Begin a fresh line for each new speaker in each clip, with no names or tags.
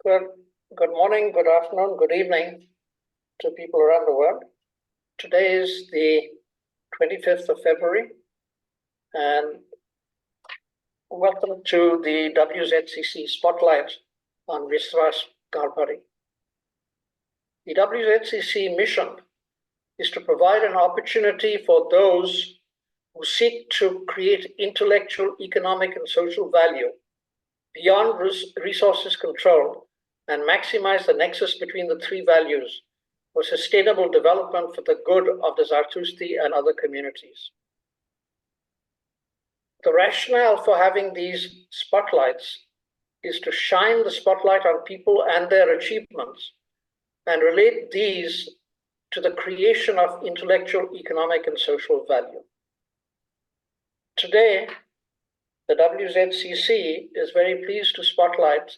Good, good morning, good afternoon, good evening to people around the world. Today is the 25th of February, and welcome to the WZCC Spotlight on Vishwas Garbhari. The WZCC mission is to provide an opportunity for those who seek to create intellectual, economic, and social value beyond resources control and maximize the nexus between the three values for sustainable development for the good of the Zartusti and other communities. The rationale for having these spotlights is to shine the spotlight on people and their achievements and relate these to the creation of intellectual, economic, and social value. Today, the WZCC is very pleased to spotlight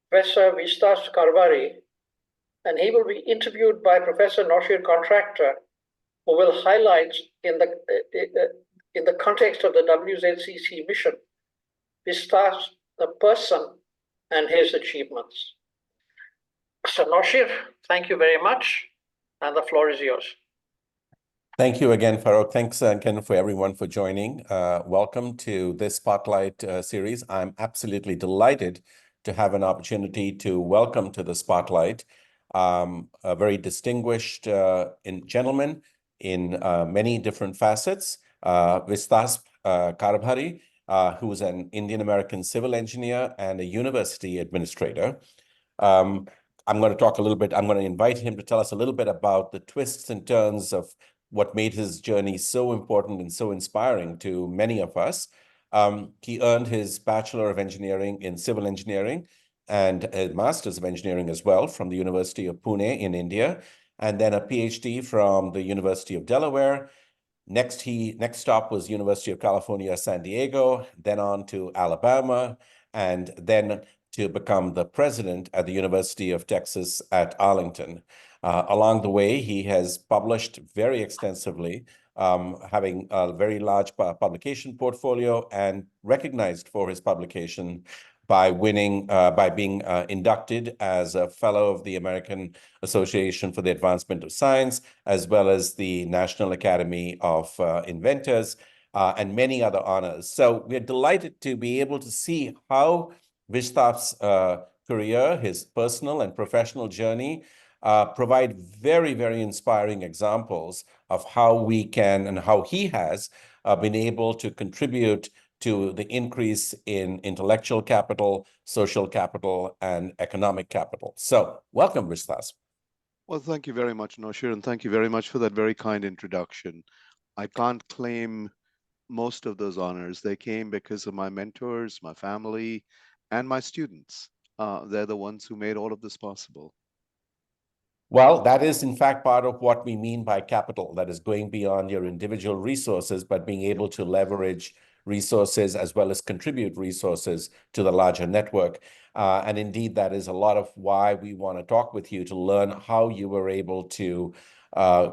Professor Vishwas Garbhari, and he will be interviewed by Professor Noshir Contractor, who will highlight in the context of the WZCC mission, Vishwas, the person, and his achievements. So Noshir, thank you very much, and the floor is yours.
Thank you again, Farooq. Thanks again for everyone for joining. Welcome to this Spotlight series. I'm absolutely delighted to have an opportunity to welcome to the Spotlight a very distinguished gentleman in many different facets, Vishwas Garbhari, who's an Indian-American civil engineer and a university administrator. I'm going to invite him to tell us a little bit about the twists and turns of what made his journey so important and so inspiring to many of us. He earned his Bachelor of Engineering in Civil Engineering and a Master's of Engineering as well from the University of Pune in India, and then a PhD from the University of Delaware. Next stop was University of California, San Diego, then on to Alabama, and then to become the president at the University of Texas at Arlington. Along the way, he has published very extensively, having a very large publication portfolio and recognized for his publication by being inducted as a fellow of the American Association for the Advancement of Science, as well as the National Academy of Inventors, and many other honors. So we're delighted to be able to see how Vishwas' career, his personal and professional journey, provide very, very inspiring examples of how we can and how he has been able to contribute to the increase in intellectual capital, social capital, and economic capital. So welcome, Vishwas.
Well, thank you very much, Noshir, and thank you very much for that very kind introduction. I can't claim most of those honors. They came because of my mentors, my family, and my students. They're the ones who made all of this possible.
Well, that is in fact part of what we mean by capital, that is going beyond your individual resources, but being able to leverage resources as well as contribute resources to the larger network. And indeed, that is a lot of why we want to talk with you, to learn how you were able to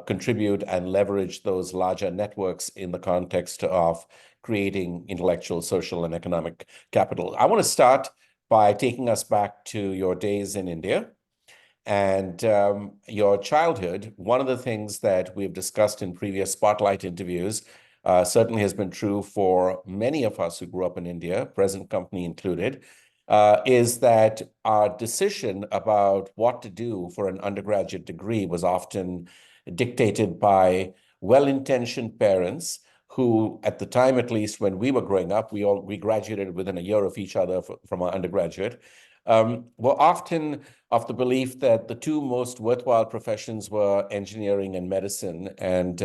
contribute and leverage those larger networks in the context of creating intellectual, social, and economic capital. I want to start by taking us back to your days in India and your childhood. One of the things that we've discussed in previous Spotlight interviews certainly has been true for many of us who grew up in India, present company included, is that our decision about what to do for an undergraduate degree was often dictated by well-intentioned parents who, at the time, at least when we were growing up, we graduated within a year of each other from our undergraduate, were often of the belief that the two most worthwhile professions were engineering and medicine, and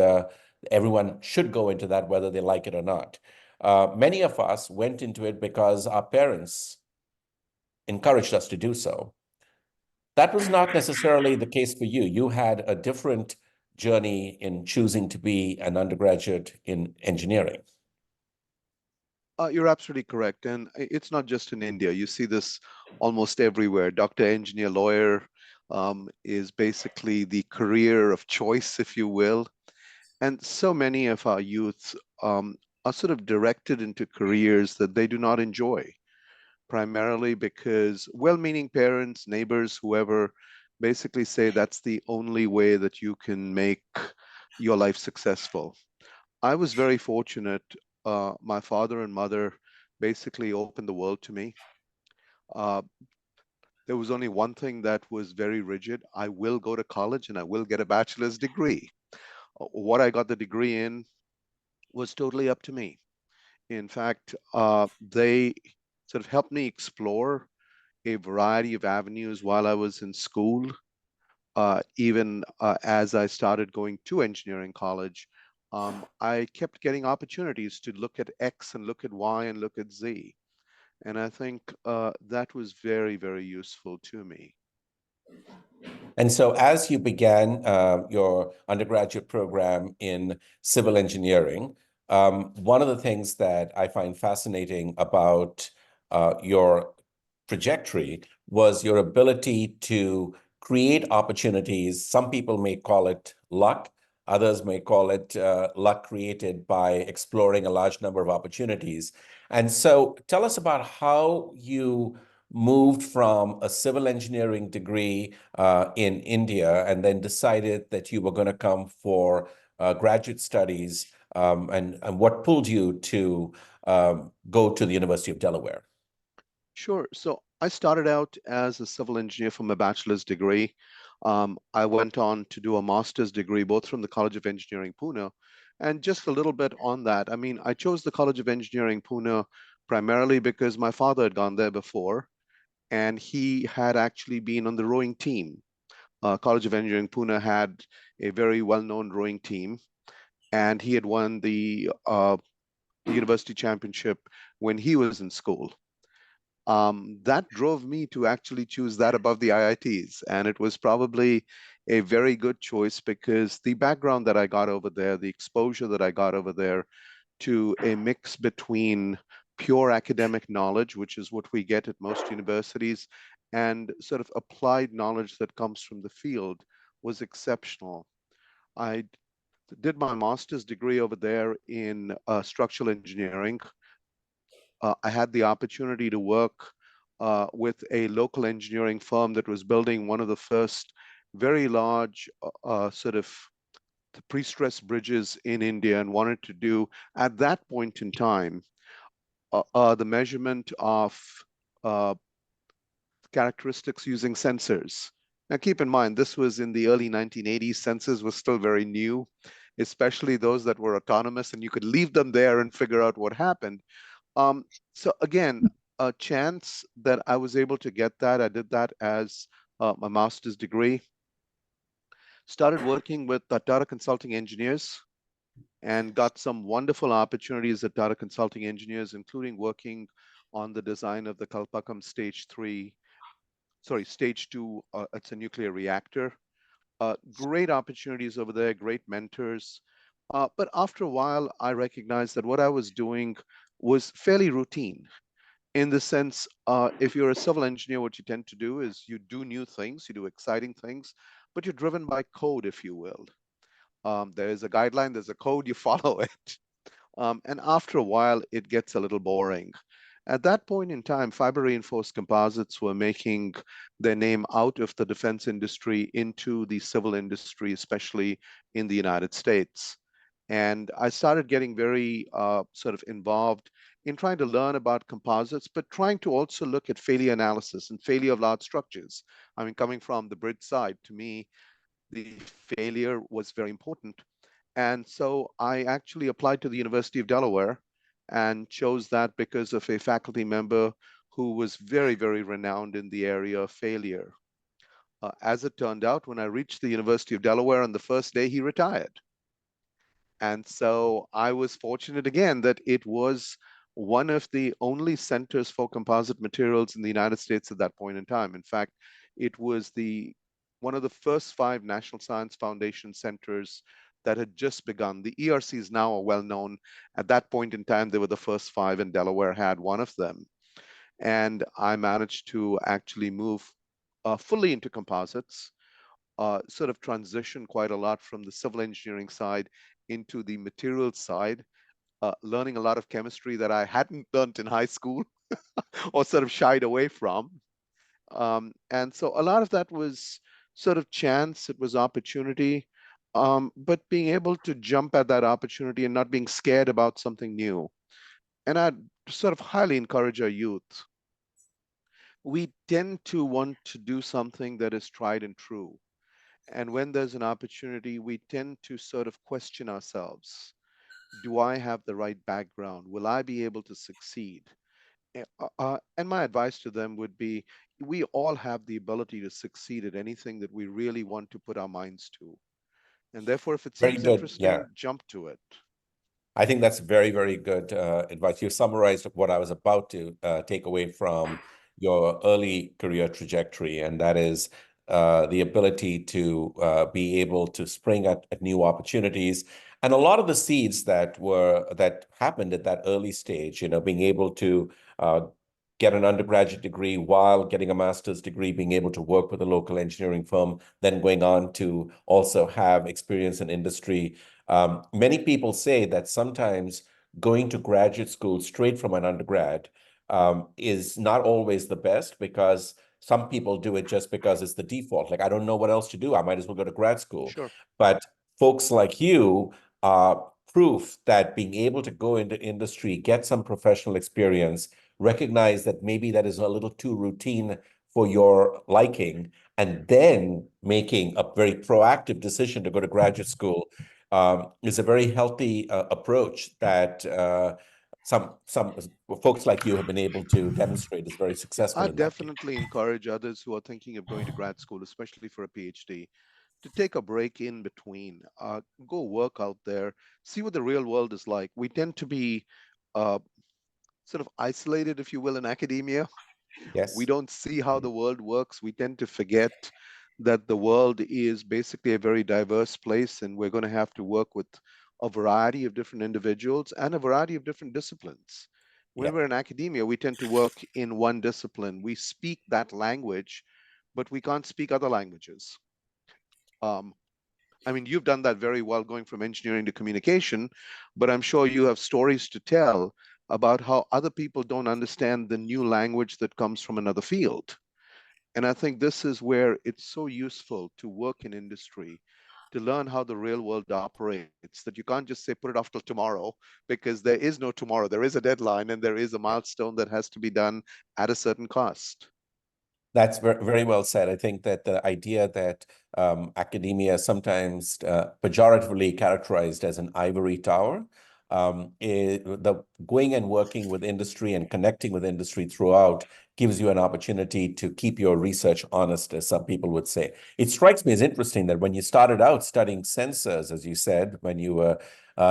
everyone should go into that whether they like it or not. Many of us went into it because our parents encouraged us to do so. That was not necessarily the case for you. You had a different journey in choosing to be an undergraduate in engineering.
You're absolutely correct. And it's not just in India. You see this almost everywhere. Doctor, engineer, lawyer is basically the career of choice, if you will. And so many of our youth are sort of directed into careers that they do not enjoy. primarily because well-meaning parents, neighbors, whoever, basically say that's the only way that you can make your life successful. I was very fortunate. My father and mother basically opened the world to me. Uh, there was only one thing that was very rigid. I will go to college and I will get a bachelor's degree. What I got the degree in was totally up to me. In fact, they sort of helped me explore a variety of avenues while I was in school. Even as I started going to engineering college, I kept getting opportunities to look at X and look at Y and look at Z. And I think that was very, very useful to me.
And so as you began your undergraduate program in civil engineering, one of the things that I find fascinating about your trajectory was your ability to create opportunities. Some people may call it luck. Others may call it luck created by exploring a large number of opportunities. And so tell us about how you moved from a civil engineering degree in India and then decided that you were going to come for graduate studies, and what pulled you to go to the University of Delaware?
Sure. So I started out as a civil engineer for my bachelor's degree. I went on to do a master's degree, both from the College of Engineering, Pune. And just a little bit on that, I mean, I chose the College of Engineering, Pune, primarily because my father had gone there before, and he had actually been on the rowing team. College of Engineering, Pune had a very well-known rowing team, and he had won the university championship when he was in school. That drove me to actually choose that above the IITs. And it was probably a very good choice because the background that I got over there, the exposure that I got over there to a mix between pure academic knowledge, which is what we get at most universities, and sort of applied knowledge that comes from the field was exceptional. I did my master's degree over there in structural engineering. I had the opportunity to work with a local engineering firm that was building one of the first very large sort of pre-stressed bridges in India, and wanted to do, at that point in time, the measurement of uh, characteristics using sensors. Now, keep in mind, this was in the early 1980s. Sensors were still very new, especially those that were autonomous, and you could leave them there and figure out what happened. So again, a chance that I was able to get that. I did that as my master's degree. Started working with Tata Consulting Engineers and got some wonderful opportunities at Tata Consulting Engineers, including working on the design of the Kalpakam Stage 2. It's a nuclear reactor. Great opportunities over there, great mentors. But after a while, I recognized that what I was doing was fairly routine. In the sense, if you're a civil engineer, what you tend to do is you do new things, you do exciting things, but you're driven by code, if you will. There is a guideline, there's a code, you follow it. And after a while, it gets a little boring. At that point in time, fiber reinforced composites were making their name out of the defense industry into the civil industry, especially in the United States. And I started getting very sort of involved in trying to learn about composites, but trying to also look at failure analysis and failure of large structures. I mean, coming from the bridge side, to me, the failure was very important. And so I actually applied to the University of Delaware and chose that because of a faculty member who was very, very renowned in the area of failure. As it turned out, when I reached the University of Delaware on the first day, he retired. And so I was fortunate again that it was one of the only centers for composite materials in the United States at that point in time. In fact, it was one of the first 5 National Science Foundation centers that had just begun. The ERCs now are well known. At that point in time, they were the first 5, and Delaware had one of them. And I managed to actually move fully into composites, sort of transition quite a lot from the civil engineering side into the materials side. learning a lot of chemistry that I hadn't learned in high school or sort of shied away from. And so a lot of that was sort of chance, it was opportunity, but being able to jump at that opportunity and not being scared about something new. And I'd sort of highly encourage our youth. We tend to want to do something that is tried and true. And when there's an opportunity, we tend to sort of question ourselves. Do I have the right background? Will I be able to succeed? And my advice to them would be, we all have the ability to succeed at anything that we really want to put our minds to. And therefore, if it
Very
seems
good. Yeah.
interesting, jump to it.
I think that's very, very good advice. You summarized what I was about to take away from your early career trajectory, and that is the ability to be able to spring at new opportunities. And a lot of the seeds that happened at that early stage, being able to get an undergraduate degree while getting a master's degree, being able to work with a local engineering firm, then going on to also have experience in industry. Many people say that sometimes going to graduate school straight from an undergrad is not always the best, because some people do it just because it's the default. Like, I don't know what else to do. I might as well go to grad school.
Sure.
But folks like you are proof that being able to go into industry, get some professional experience, recognize that maybe that is a little too routine for your liking, and then making a very proactive decision to go to graduate school is a very healthy approach that some folks like you have been able to demonstrate is very successful
I
in that case.
definitely encourage others who are thinking of going to grad school, especially for a PhD, to take a break in between, go work out there, see what the real world is like. We tend to be uh, sort of isolated, if you will, in academia. We
Yes.
don't see how the world works. We tend to forget that the world is basically a very diverse place, and we're going to have to work with a variety of different individuals and a variety of different disciplines.
Yeah.
When we're in academia, we tend to work in one discipline. We speak that language, but we can't speak other languages. Um, I mean, you've done that very well going from engineering to communication, but I'm sure you have stories to tell about how other people don't understand the new language that comes from another field. And I think this is where it's so useful to work in industry, to learn how the real world operates, that you can't just say, put it off till tomorrow, because there is no tomorrow. There is a deadline and there is a milestone that has to be done at a certain cost.
That's very, very well said. I think that the idea that academia is sometimes pejoratively characterized as an ivory tower, the going and working with industry and connecting with industry throughout gives you an opportunity to keep your research honest, as some people would say. It strikes me as interesting that when you started out studying sensors, as you said, when you were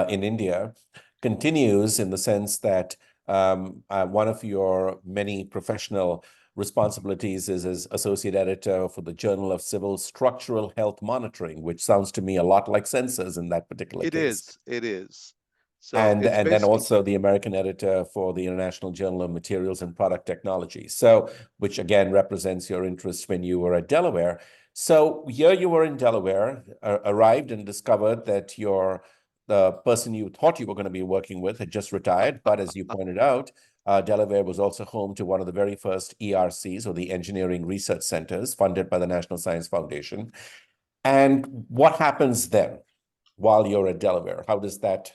in India, continues in the sense that one of your many professional responsibilities is as associate editor for the Journal of Civil Structural Health Monitoring, which sounds to me a lot like sensors in that particular
It
case.
is, it is. So
And
it's
and then
basically,
also the American editor for the International Journal of Materials and Product Technology. So, which again represents your interest when you were at Delaware. So here you were in Delaware, arrived and discovered that the person you thought you were going to be working with had just retired. But as you pointed out, Delaware was also home to one of the very first ERCs, or the Engineering Research Centers, funded by the National Science Foundation. And what happens then while you're at Delaware? How does that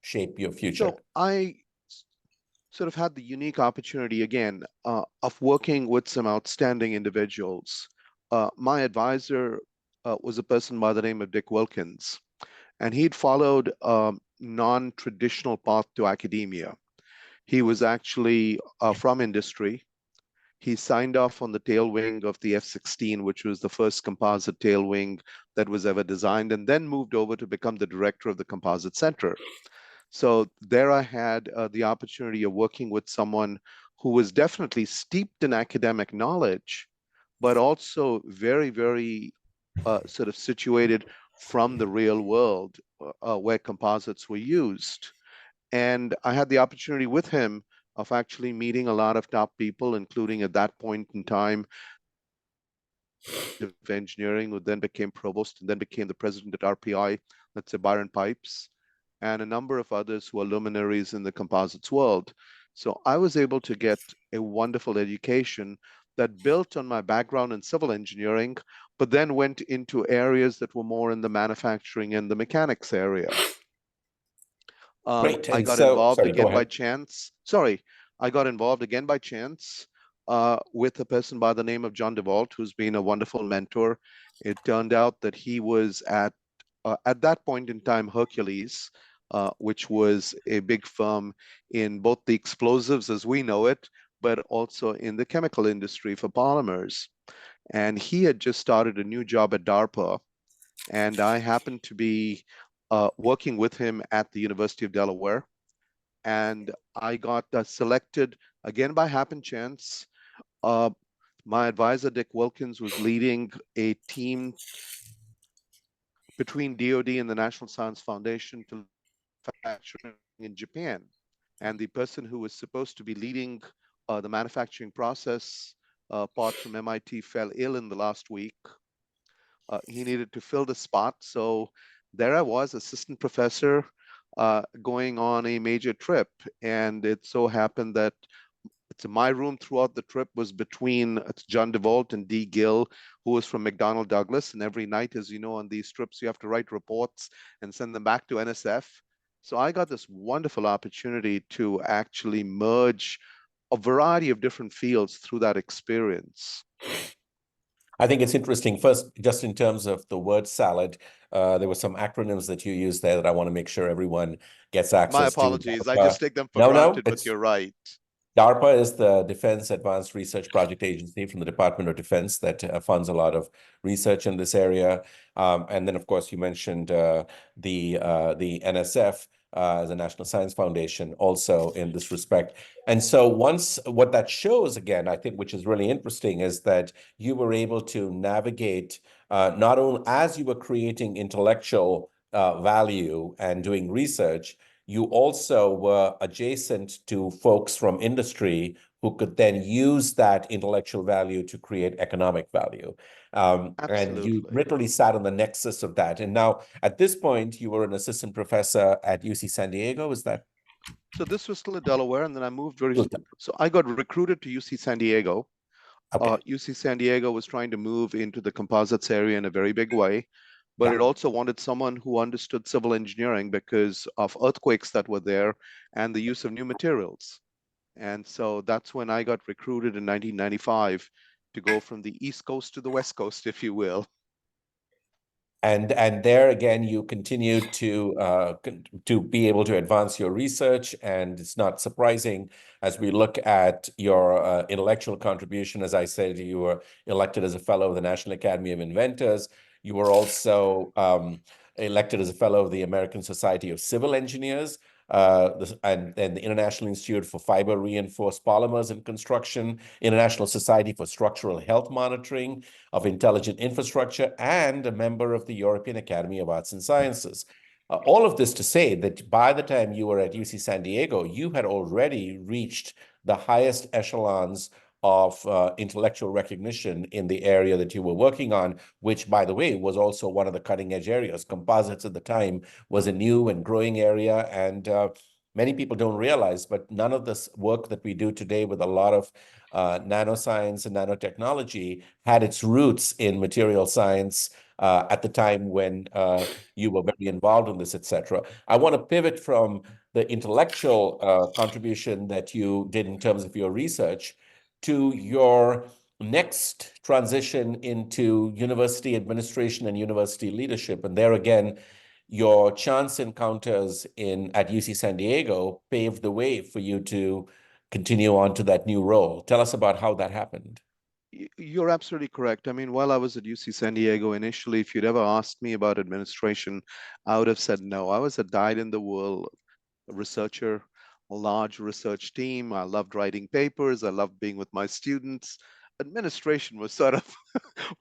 shape your future?
so I sort of had the unique opportunity again of working with some outstanding individuals. My advisor was a person by the name of Dick Wilkins, and he'd followed a non-traditional path to academia. He was actually from industry. He signed off on the tail wing of the F-16, which was the first composite tail wing that was ever designed, and then moved over to become the director of the Composite Center. So there I had the opportunity of working with someone who was definitely steeped in academic knowledge, but also very, very sort of situated from the real world where composites were used. And I had the opportunity with him of actually meeting a lot of top people, including at that point in time, of engineering, who then became provost and then became the president at RPI, let's say Byron Pipes. and a number of others who are luminaries in the composites world. So I was able to get a wonderful education that built on my background in civil engineering, but then went into areas that were more in the manufacturing and the mechanics area.
Great.
I
And
got
so,
involved
sorry, go
again by
ahead.
chance. Sorry, I got involved again by chance with a person by the name of John DeVault, who's been a wonderful mentor. It turned out that he was at that point in time, Hercules, which was a big firm in both the explosives as we know it, but also in the chemical industry for polymers. And he had just started a new job at DARPA, and I happened to be working with him at the University of Delaware. And I got selected again by happen chance. Uh, my advisor, Dick Wilkins, was leading a team between DoD and the National Science Foundation to manufacturing in Japan. And the person who was supposed to be leading the manufacturing process part from MIT fell ill in the last week. He needed to fill the spot. So there I was, assistant professor, going on a major trip. And it so happened that my room throughout the trip was between John DeVault and D. Gill, who was from McDonnell Douglas. And every night, as you know, on these trips, you have to write reports and send them back to NSF. So I got this wonderful opportunity to actually merge a variety of different fields through that experience.
I think it's interesting. First, just in terms of the word salad, there were some acronyms that you used there that I want to make sure everyone gets access to.
My apologies. I
DARPA.
just take them for
No,
granted, but
it's
you're right.
DARPA is the Defense Advanced Research Project Agency from the Department of Defense that funds a lot of research in this area. And then, of course, you mentioned the NSF as a National Science Foundation also in this respect. And so what that shows, again, I think, which is really interesting, is that you were able to navigate not only as you were creating intellectual value and doing research, you also were adjacent to folks from industry who could then use that intellectual value to create economic value. And you
Absolutely.
literally sat on the nexus of that. And now, at this point, you were an assistant professor at UC San Diego, is that?
So this was still in Delaware, and then I moved
Okay.
so I got recruited to UC San Diego.
Okay.
UC San Diego was trying to move into the composites area in a very big way, but
Yeah.
it also wanted someone who understood civil engineering because of earthquakes that were there and the use of new materials. And so that's when I got recruited in 1995 to go from the East Coast to the West Coast, if you will.
And there again, you continue to be able to advance your research, and it's not surprising as we look at your intellectual contribution. As I said, you were elected as a fellow of the National Academy of Inventors. You were also elected as a fellow of the American Society of Civil Engineers. And the International Institute for Fiber Reinforced Polymers in Construction, International Society for Structural Health Monitoring of Intelligent Infrastructure, and a member of the European Academy of Arts and Sciences. All of this to say that by the time you were at UC San Diego, you had already reached the highest echelons of intellectual recognition in the area that you were working on, which, by the way, was also one of the cutting edge areas. Composites at the time was a new and growing area, and many people don't realize, but none of this work that we do today with a lot of nanoscience and nanotechnology had its roots in material science at the time when you were very involved in this, etc. I want to pivot from the intellectual contribution that you did in terms of your research to your next transition into university administration and university leadership. And there again, your chance encounters at UC San Diego paved the way for you to continue on to that new role. Tell us about how that happened.
You're absolutely correct. I mean, while I was at UC San Diego initially, if you'd ever asked me about administration, I would have said no. I was a dyed-in-the-wool researcher, a large research team. I loved writing papers. I loved being with my students. Administration was sort of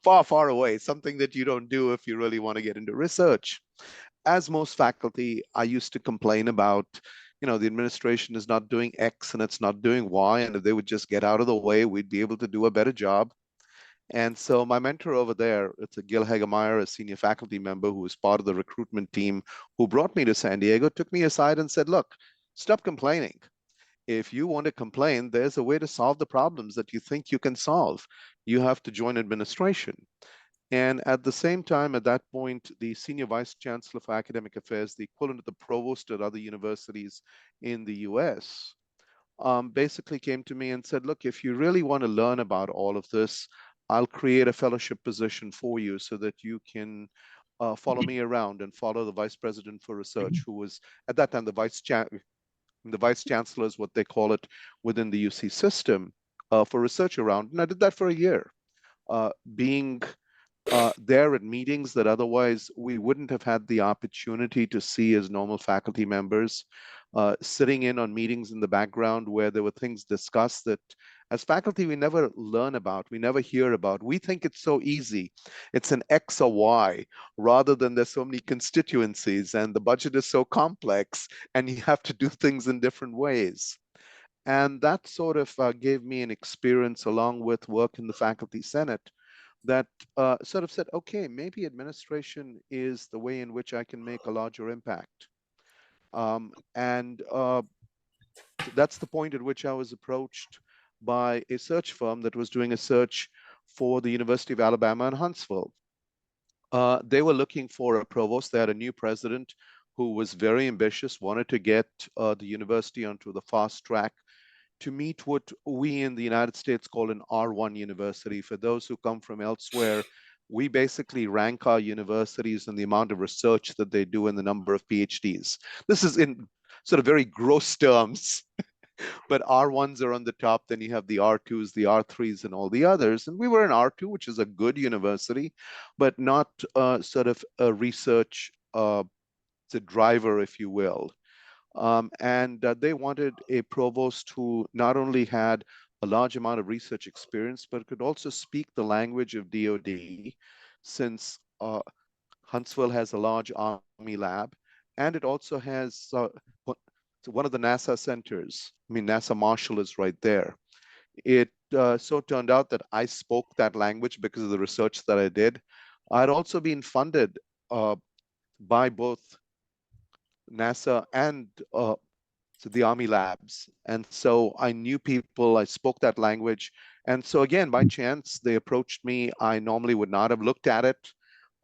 far, far away, something that you don't do if you really want to get into research. As most faculty, I used to complain about, the administration is not doing X and it's not doing Y. And if they would just get out of the way, we'd be able to do a better job. And so my mentor over there, it's a Gil Hagemeyer, a senior faculty member who was part of the recruitment team who brought me to San Diego, took me aside and said, look, stop complaining. If you want to complain, there's a way to solve the problems that you think you can solve. You have to join administration. And at the same time, at that point, the Senior Vice Chancellor for Academic Affairs, the equivalent of the provost at other universities in the US, basically came to me and said, look, if you really want to learn about all of this, I'll create a fellowship position for you so that you can follow me around and follow the vice president for research, who was at that time the vice chancellor is what they call it within the UC system, for research around. And I did that for a year, being there at meetings that otherwise we wouldn't have had the opportunity to see as normal faculty members, sitting in on meetings in the background where there were things discussed that as faculty we never learn about, we never hear about. We think it's so easy. It's an X or Y, rather than there's so many constituencies and the budget is so complex and you have to do things in different ways. And that sort of gave me an experience along with work in the faculty senate that sort of said, okay, maybe administration is the way in which I can make a larger impact. And that's the point at which I was approached by a search firm that was doing a search for the University of Alabama in Huntsville. They were looking for a provost. They had a new president who was very ambitious, wanted to get the university onto the fast track to meet what we in the United States call an R1 university. For those who come from elsewhere, we basically rank our universities in the amount of research that they do and the number of PhDs. This is in sort of very gross terms, but R1s are on the top. Then you have the R2s, the R3s, and all the others. And we were in R2, which is a good university, but not sort of a research it's a driver, if you will. And they wanted a provost who not only had a large amount of research experience, but could also speak the language of DoD, since Huntsville has a large Army lab, and it also has one of the NASA centers. I mean, NASA Marshall is right there. It so turned out that I spoke that language because of the research that I did. I'd also been funded by both NASA and so the Army labs. And so I knew people, I spoke that language. And so again, by chance, they approached me. I normally would not have looked at it.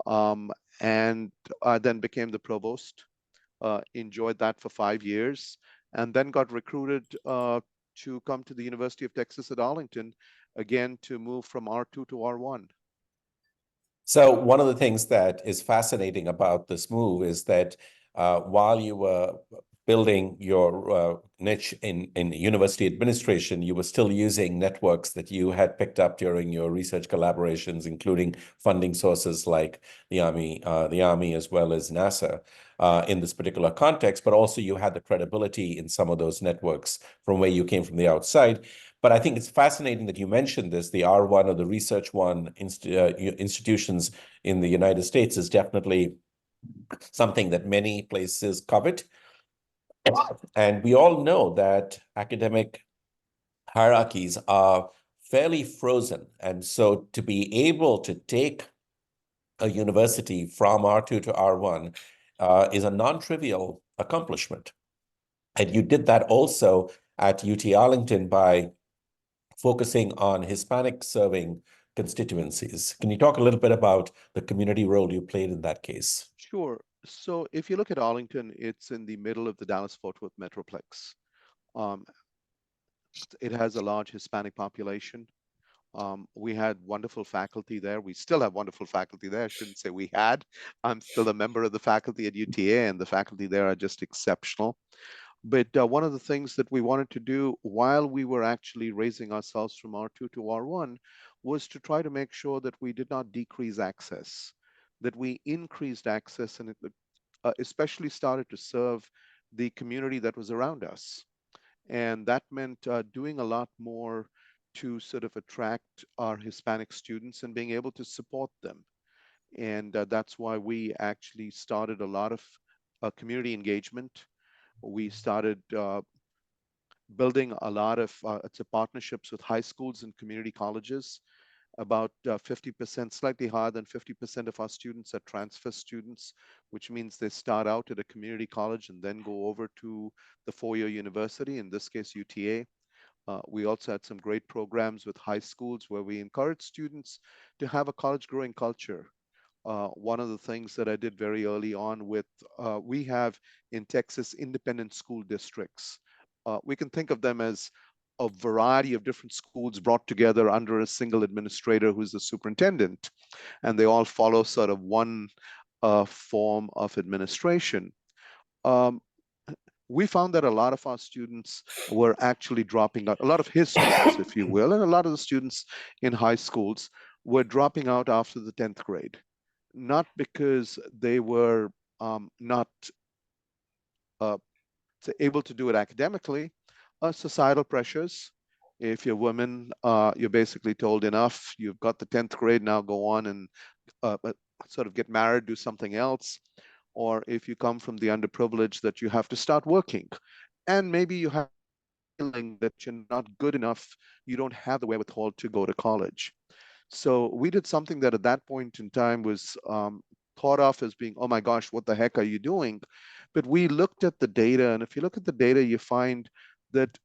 And I then became the provost, enjoyed that for 5 years, and then got recruited to come to the University of Texas at Arlington, again, to move from R2 to R1.
So one of the things that is fascinating about this move is that while you were building your niche in university administration, you were still using networks that you had picked up during your research collaborations, including funding sources like the Army as well as NASA in this particular context. But also you had the credibility in some of those networks from where you came from the outside. But I think it's fascinating that you mentioned this, the R1 or the Research One institutions in the United States is definitely something that many places covet. And we all know that academic hierarchies are fairly frozen. And so to be able to take a university from R2 to R1 is a non-trivial accomplishment. And you did that also at UT Arlington by focusing on Hispanic serving constituencies. Can you talk a little bit about the community role you played in that case?
Sure. So if you look at Arlington, it's in the middle of the Dallas-Fort Worth Metroplex. It has a large Hispanic population. We had wonderful faculty there. We still have wonderful faculty there. I shouldn't say we had. I'm still a member of the faculty at UTA, and the faculty there are just exceptional. But one of the things that we wanted to do while we were actually raising ourselves from R2 to R1 was to try to make sure that we did not decrease access, that we increased access, and it especially started to serve the community that was around us. And that meant doing a lot more to sort of attract our Hispanic students and being able to support them. And that's why we actually started a lot of community engagement. We started building a lot of partnerships with high schools and community colleges. About 50%, slightly higher than 50% of our students are transfer students, which means they start out at a community college and then go over to the four-year university, in this case, UTA. We also had some great programs with high schools where we encourage students to have a college growing culture. One of the things that I did very early on with, we have in Texas independent school districts. We can think of them as a variety of different schools brought together under a single administrator who's the superintendent, and they all follow sort of one form of administration. Um, we found that a lot of our students were actually dropping out, a lot of his students, if you will, and a lot of the students in high schools were dropping out after the 10th grade, not because they were not uh, able to do it academically, societal pressures. If you're women, you're basically told enough. You've got the 10th grade, now go on and sort of get married, do something else. Or if you come from the underprivileged, that you have to start working. And maybe you have a feeling that you're not good enough, you don't have the wherewithal to go to college. So we did something that at that point in time was thought of as being, oh my gosh, what the heck are you doing? But we looked at the data, and if you look at the data, you find that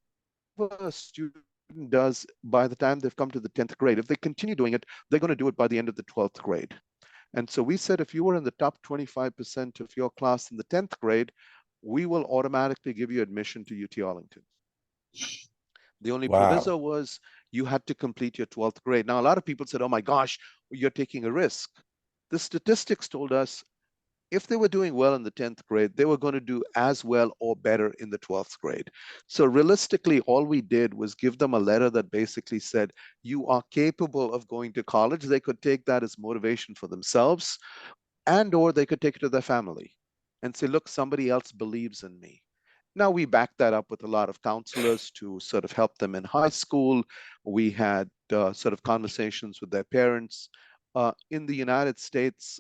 what a student does by the time they've come to the 10th grade, if they continue doing it, they're going to do it by the end of the 12th grade. And so we said, if you were in the top 25% of your class in the 10th grade, we will automatically give you admission to UT Arlington. The only proviso
Wow.
was you had to complete your 12th grade. Now, a lot of people said, oh my gosh, you're taking a risk. The statistics told us if they were doing well in the 10th grade, they were going to do as well or better in the 12th grade. So realistically, all we did was give them a letter that basically said, you are capable of going to college. They could take that as motivation for themselves, and or they could take it to their family and say, look, somebody else believes in me. Now we backed that up with a lot of counselors to sort of help them in high school. We had sort of conversations with their parents. In the United States,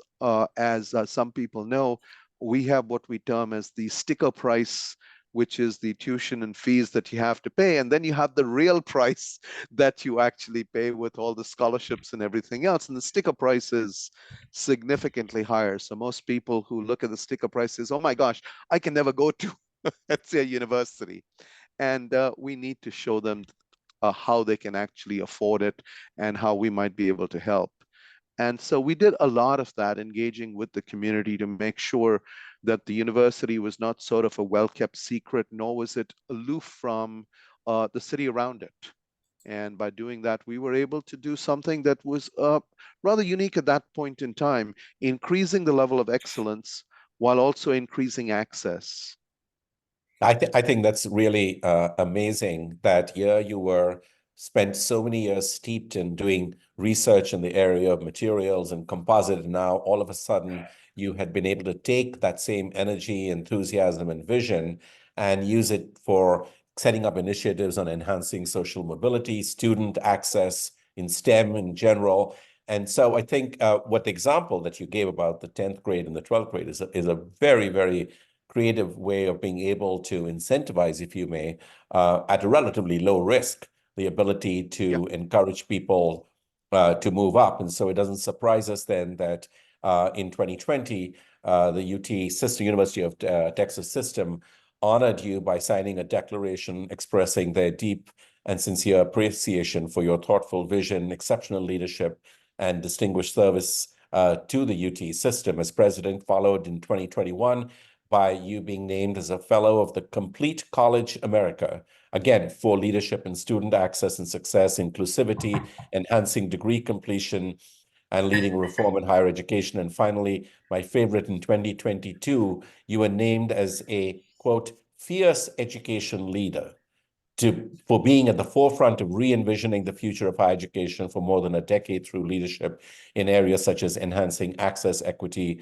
as some people know, we have what we term as the sticker price, which is the tuition and fees that you have to pay. And then you have the real price that you actually pay with all the scholarships and everything else. And the sticker price is significantly higher. So most people who look at the sticker price says, oh my gosh, I can never go to, let's say, a university. And we need to show them how they can actually afford it and how we might be able to help. And so we did a lot of that, engaging with the community to make sure that the university was not sort of a well-kept secret, nor was it aloof from the city around it. And by doing that, we were able to do something that was rather unique at that point in time, increasing the level of excellence while also increasing access.
I think that's really amazing that here you were spent so many years steeped in doing research in the area of materials and composite, and now all of a sudden you had been able to take that same energy, enthusiasm, and vision and use it for setting up initiatives on enhancing social mobility, student access in STEM in general. And so I think what the example that you gave about the 10th grade and the 12th grade is a very, very creative way of being able to incentivize, if you may, at a relatively low risk, the ability to encourage people to move up. And so it doesn't surprise us then that in 2020, the UT Sister University of Texas System honored you by signing a declaration expressing their deep and sincere appreciation for your thoughtful vision, exceptional leadership, and distinguished service to the UT system. As president, followed in 2021 by you being named as a fellow of the Complete College America, again, for leadership and student access and success, inclusivity, enhancing degree completion, and leading reform in higher education. And finally, my favorite, in 2022, you were named as a, quote, fierce education leader for being at the forefront of re-envisioning the future of higher education for more than a decade through leadership in areas such as enhancing access, equity,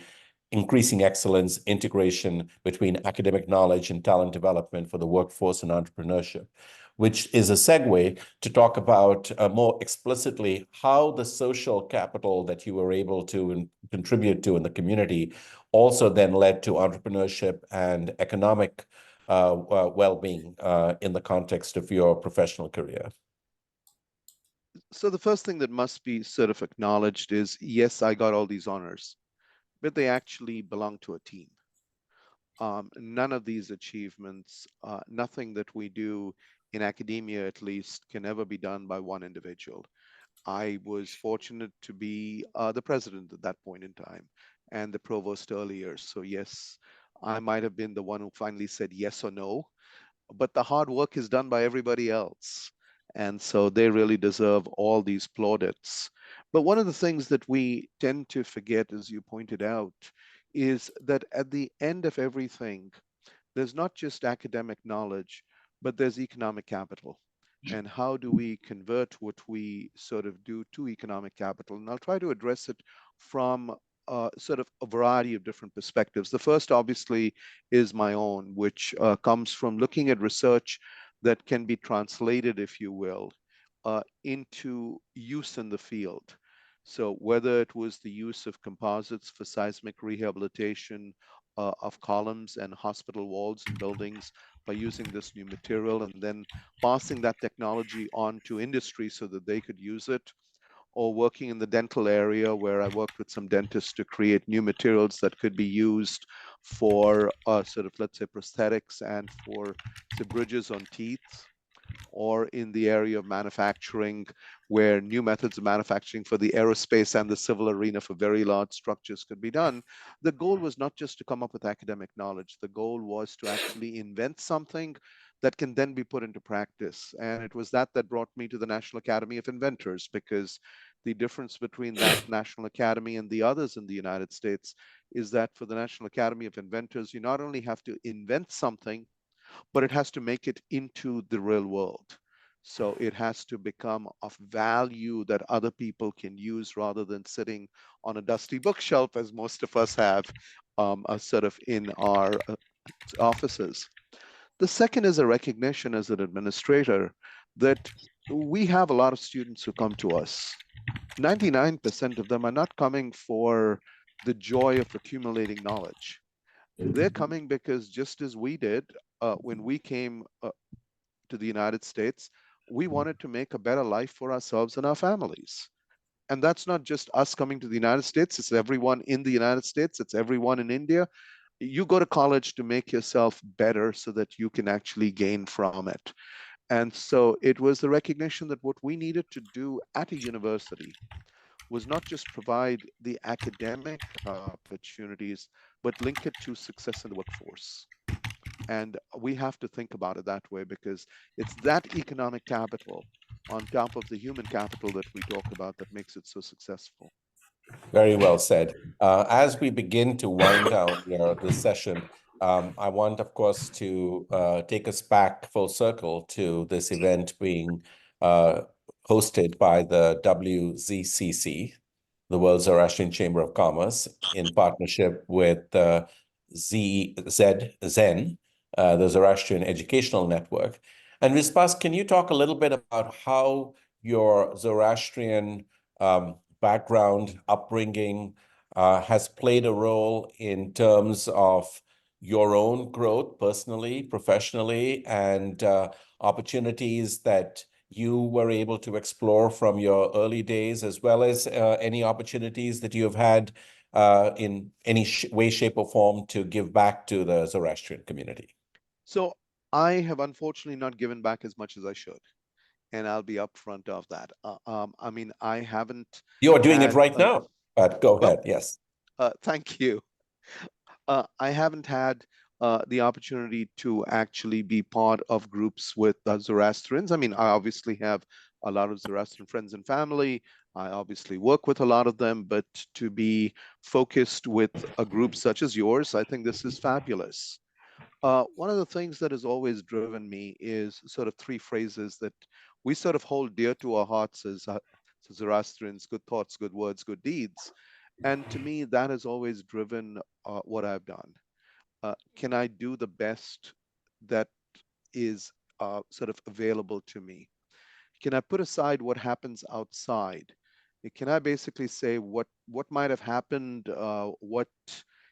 increasing excellence, integration between academic knowledge and talent development for the workforce and entrepreneurship, which is a segue to talk about more explicitly how the social capital that you were able to contribute to in the community also then led to entrepreneurship and economic well-being in the context of your professional career.
So the first thing that must be sort of acknowledged is, yes, I got all these honors, but they actually belong to a team. None of these achievements, nothing that we do in academia at least, can ever be done by one individual. I was fortunate to be the president at that point in time and the provost earlier. So, yes, I might have been the one who finally said yes or no, but the hard work is done by everybody else. And so they really deserve all these plaudits. But one of the things that we tend to forget, as you pointed out, is that at the end of everything, there's not just academic knowledge, but there's economic capital. And how do we convert what we sort of do to economic capital? And I'll try to address it from sort of a variety of different perspectives. The first, obviously, is my own, which comes from looking at research that can be translated, if you will, into use in the field. So whether it was the use of composites for seismic rehabilitation of columns and hospital walls and buildings by using this new material, and then passing that technology on to industry so that they could use it, or working in the dental area where I worked with some dentists to create new materials that could be used for sort of, let's say, prosthetics and for, say, bridges on teeth, or in the area of manufacturing, where new methods of manufacturing for the aerospace and the civil arena for very large structures could be done. The goal was not just to come up with academic knowledge. The goal was to actually invent something that can then be put into practice. And it was that that brought me to the National Academy of Inventors, because the difference between that National Academy and the others in the United States is that for the National Academy of Inventors, you not only have to invent something, but it has to make it into the real world. So it has to become of value that other people can use, rather than sitting on a dusty bookshelf, as most of us have sort of in our offices. The second is a recognition as an administrator that we have a lot of students who come to us. 99% of them are not coming for the joy of accumulating knowledge. They're coming because, just as we did when we came to the United States, we wanted to make a better life for ourselves and our families. And that's not just us coming to the United States, it's everyone in the United States, it's everyone in India. You go to college to make yourself better so that you can actually gain from it. And so it was the recognition that what we needed to do at a university was not just provide the academic opportunities, but link it to success in the workforce. And we have to think about it that way, because it's that economic capital on top of the human capital that we talk about that makes it so successful.
Very well said. As we begin to wind down this session, I want, of course, to take us back full circle to this event being hosted by the WZCC, the World Zoroastrian Chamber of Commerce, in partnership with Zen, the Zoroastrian Educational Network. And Vispas, can you talk a little bit about how your Zoroastrian background, upbringing has played a role in terms of your own growth personally, professionally, and opportunities that you were able to explore from your early days, as well as any opportunities that you have had in any way, shape, or form to give back to the Zoroastrian community?
So I have unfortunately not given back as much as I should, and I'll be upfront of that. I mean, I haven't
You are doing it
had,
right now, but go
well,
ahead. Yes.
thank you. I haven't had the opportunity to actually be part of groups with Zoroastrians. I mean, I obviously have a lot of Zoroastrian friends and family. I obviously work with a lot of them, but to be focused with a group such as yours, I think this is fabulous. One of the things that has always driven me is sort of three phrases that we sort of hold dear to our hearts as Zoroastrians: good thoughts, good words, good deeds. And to me, that has always driven what I've done. Can I do the best that is sort of available to me? Can I put aside what happens outside? Can I basically say what might have happened, what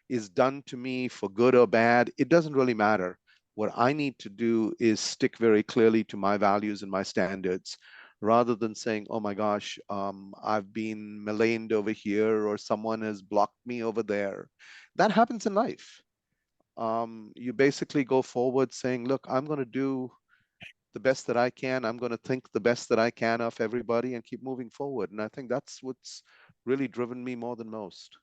is done to me for good or bad? It doesn't really matter. What I need to do is stick very clearly to my values and my standards. rather than saying, oh my gosh, I've been maligned over here or someone has blocked me over there. That happens in life. You basically go forward saying, look, I'm going to do the best that I can. I'm going to think the best that I can of everybody and keep moving forward. And I think that's what's really driven me more than most.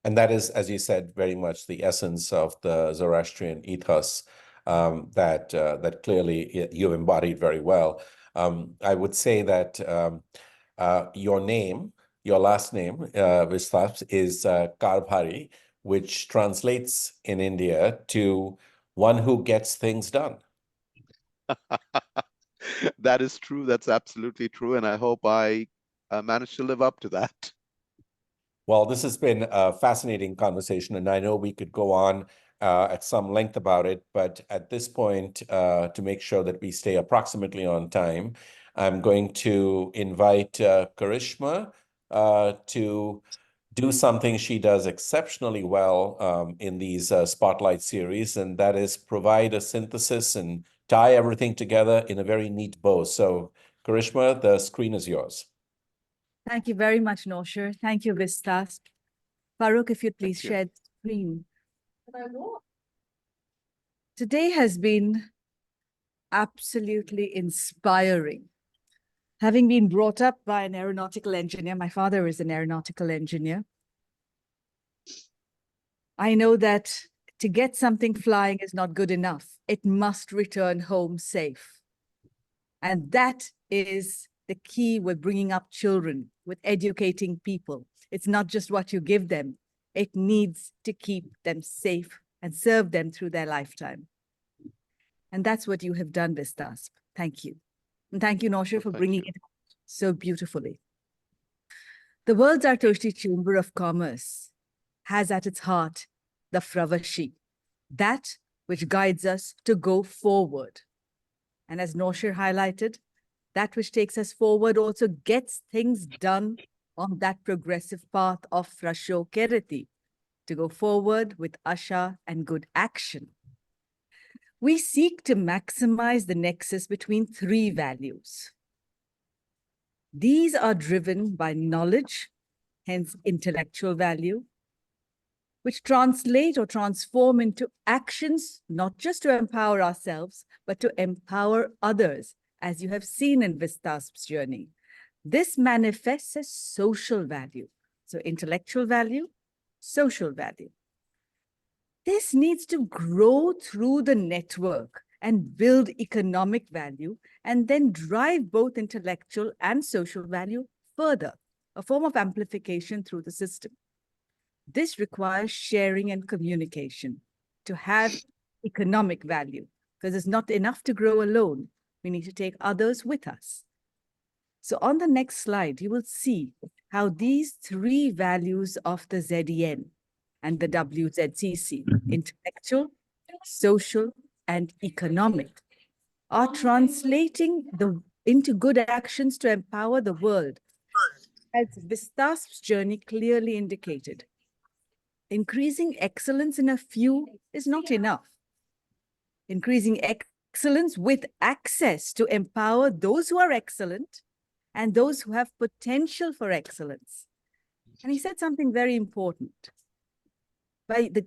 And that is, as you said, very much the essence of the Zoroastrian ethos that clearly you embodied very well. I would say that your name, your last name, Vistas, is Karbhari, which translates in India to one who gets things done.
That is true. That's absolutely true. And I hope I manage to live up to that.
Well, this has been a fascinating conversation, and I know we could go on at some length about it, but at this point, to make sure that we stay approximately on time, I'm going to invite Karishma to do something she does exceptionally well in these Spotlight series, and that is provide a synthesis and tie everything together in a very neat bow. So, Karishma, the screen is yours.
Thank you very much, Noshir. Thank you, Vistas. Farooq, if you'd please share the screen. Today has been absolutely inspiring. Having been brought up by an aeronautical engineer, my father is an aeronautical engineer. I know that to get something flying is not good enough. It must return home safe. And that is the key with bringing up children, with educating people. It's not just what you give them. It needs to keep them safe and serve them through their lifetime. And that's what you have done, Vistas. Thank you. And thank you, Noshir, for bringing it so beautifully. The World Zartoshti Chamber of Commerce has at its heart the Fravashi, that which guides us to go forward. And as Noshir highlighted, that which takes us forward also gets things done on that progressive path of Frasho Kereti, to go forward with Asha and good action. We seek to maximize the nexus between three values. These are driven by knowledge, hence intellectual value, which translate or transform into actions, not just to empower ourselves, but to empower others, as you have seen in Vistas's journey. This manifests as social value. So intellectual value, social value. This needs to grow through the network and build economic value, and then drive both intellectual and social value further, a form of amplification through the system. This requires sharing and communication to have economic value, because it's not enough to grow alone. We need to take others with us. So on the next slide, you will see how these three values of the ZEN and the WZCC, intellectual, social, and economic, are translating into good actions to empower the world. As Vistas's journey clearly indicated, increasing excellence in a few is not enough. Increasing excellence with access to empower those who are excellent and those who have potential for excellence. And he said something very important.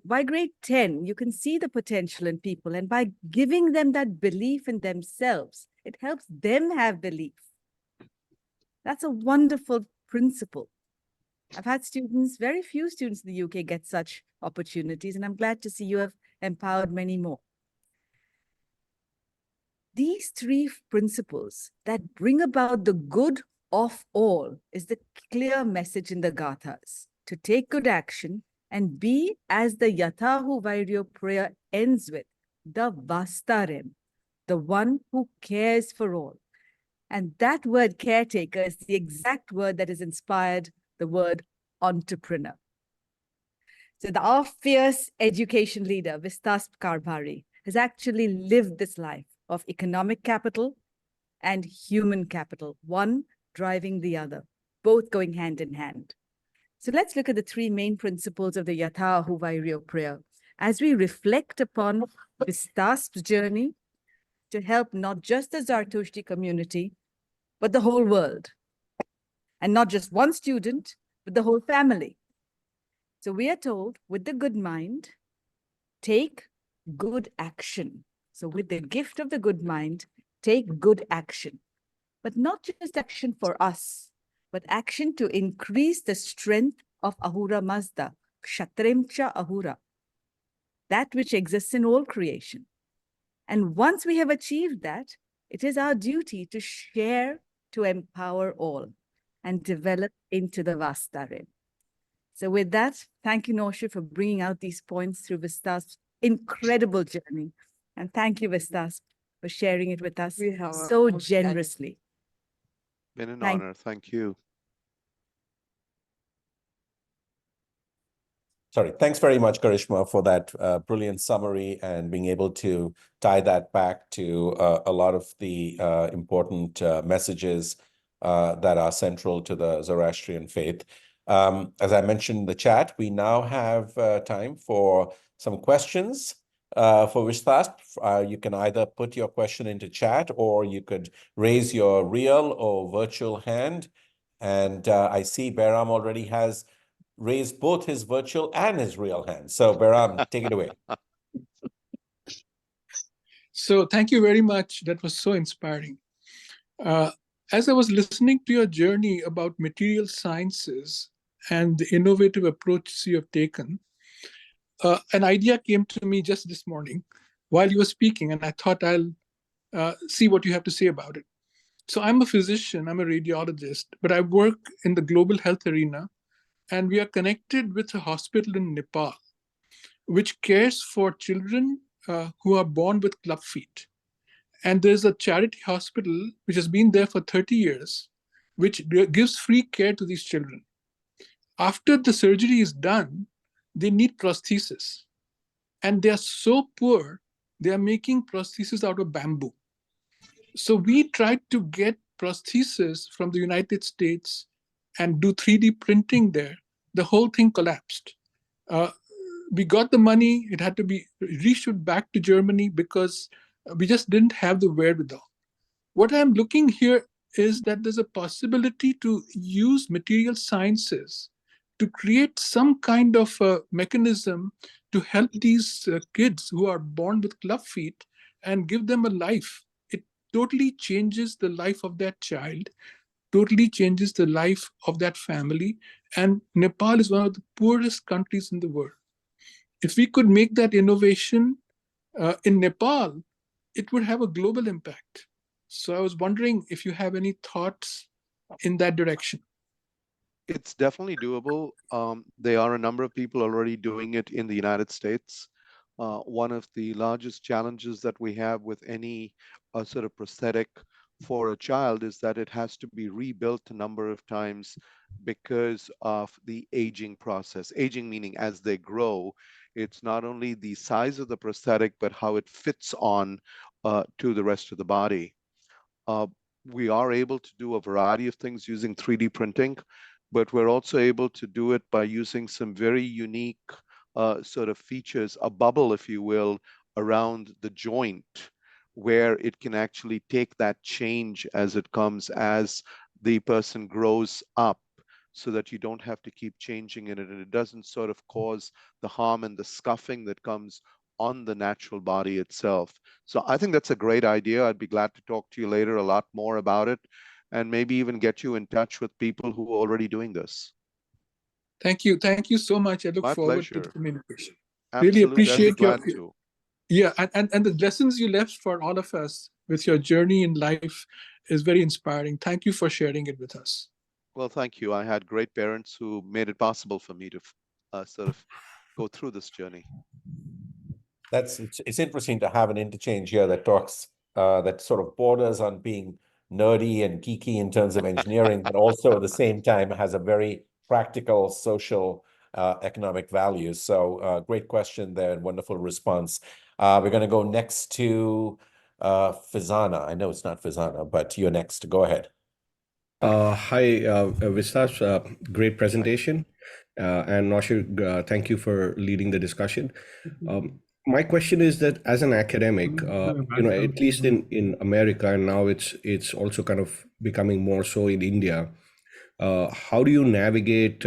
By grade 10, you can see the potential in people, and by giving them that belief in themselves, it helps them have belief. That's a wonderful principle. I've had students, very few students in the UK get such opportunities, and I'm glad to see you have empowered many more. These three principles that bring about the good of all is the clear message in the Gathas, to take good action and be, as the Yatahu Vairyo prayer ends with, the Vastarem, the one who cares for all. And that word caretaker is the exact word that has inspired the word entrepreneur. So our fierce education leader, Vistas Karbhari, has actually lived this life of economic capital and human capital, one driving the other, both going hand in hand. So let's look at the three main principles of the Yatahu Vairyo prayer as we reflect upon Vistas's journey to help not just the Zartoshti community, but the whole world. And not just one student, but the whole family. So we are told, with the good mind, take good action. So with the gift of the good mind, take good action. But not just action for us, but action to increase the strength of Ahura Mazda, Kshatremcha Ahura, that which exists in all creation. And once we have achieved that, it is our duty to share, to empower all, and develop into the Vastarim. So with that, thank you, Noshir, for bringing out these points through Vista's incredible journey. And thank you, Vistas, for sharing it with us so generously.
Been an honor. Thank you.
Sorry, thanks very much, Karishma, for that brilliant summary and being able to tie that back to a lot of the important messages that are central to the Zoroastrian faith. As I mentioned in the chat, we now have time for some questions for Vistas. You can either put your question into chat or you could raise your real or virtual hand. And I see Behram already has raised both his virtual and his real hand. So Behram, take it away.
So thank you very much. That was so inspiring. As I was listening to your journey about material sciences and the innovative approaches you have taken, an idea came to me just this morning while you were speaking, and I thought I'll see what you have to say about it. So I'm a physician, I'm a radiologist, but I work in the global health arena, and we are connected with a hospital in Nepal, which cares for children who are born with club feet. And there's a charity hospital which has been there for 30 years, which gives free care to these children. After the surgery is done, they need prosthesis. And they are so poor, they are making prosthesis out of bamboo. So we tried to get prosthesis from the United States and do 3D printing there. The whole thing collapsed. We got the money, it had to be reissued back to Germany because we just didn't have the wherewithal. What I'm looking here is that there's a possibility to use material sciences to create some kind of a mechanism to help these kids who are born with club feet and give them a life. It totally changes the life of that child, totally changes the life of that family. And Nepal is one of the poorest countries in the world. If we could make that innovation in Nepal, it would have a global impact. So I was wondering if you have any thoughts in that direction.
It's definitely doable. There are a number of people already doing it in the United States. One of the largest challenges that we have with any sort of prosthetic for a child is that it has to be rebuilt a number of times because of the aging process. Aging meaning as they grow, it's not only the size of the prosthetic, but how it fits on to the rest of the body. We are able to do a variety of things using 3D printing, but we're also able to do it by using some very unique sort of features, a bubble, if you will, around the joint, where it can actually take that change as it comes, as the person grows up, so that you don't have to keep changing it, and it doesn't sort of cause the harm and the scuffing that comes on the natural body itself. So I think that's a great idea. I'd be glad to talk to you later a lot more about it, and maybe even get you in touch with people who are already doing this.
Thank you. Thank you so much. I look
My
forward
pleasure.
to the communication.
Absolutely,
Really appreciate your,
glad to.
yeah, and the lessons you left for all of us with your journey in life is very inspiring. Thank you for sharing it with us.
Well, thank you. I had great parents who made it possible for me to sort of go through this journey.
It's interesting to have an interchange here that talks that sort of borders on being nerdy and geeky in terms of engineering, but also at the same time has a very practical social economic values. So great question there and wonderful response. We're going to go next to Fizana. I know it's not Fizana, but you're next. Go ahead.
Hi, Vistas. Great presentation. And Noshir, thank you for leading the discussion. my question is that as an academic, at least in America, and now it's also kind of becoming more so in India. How do you navigate,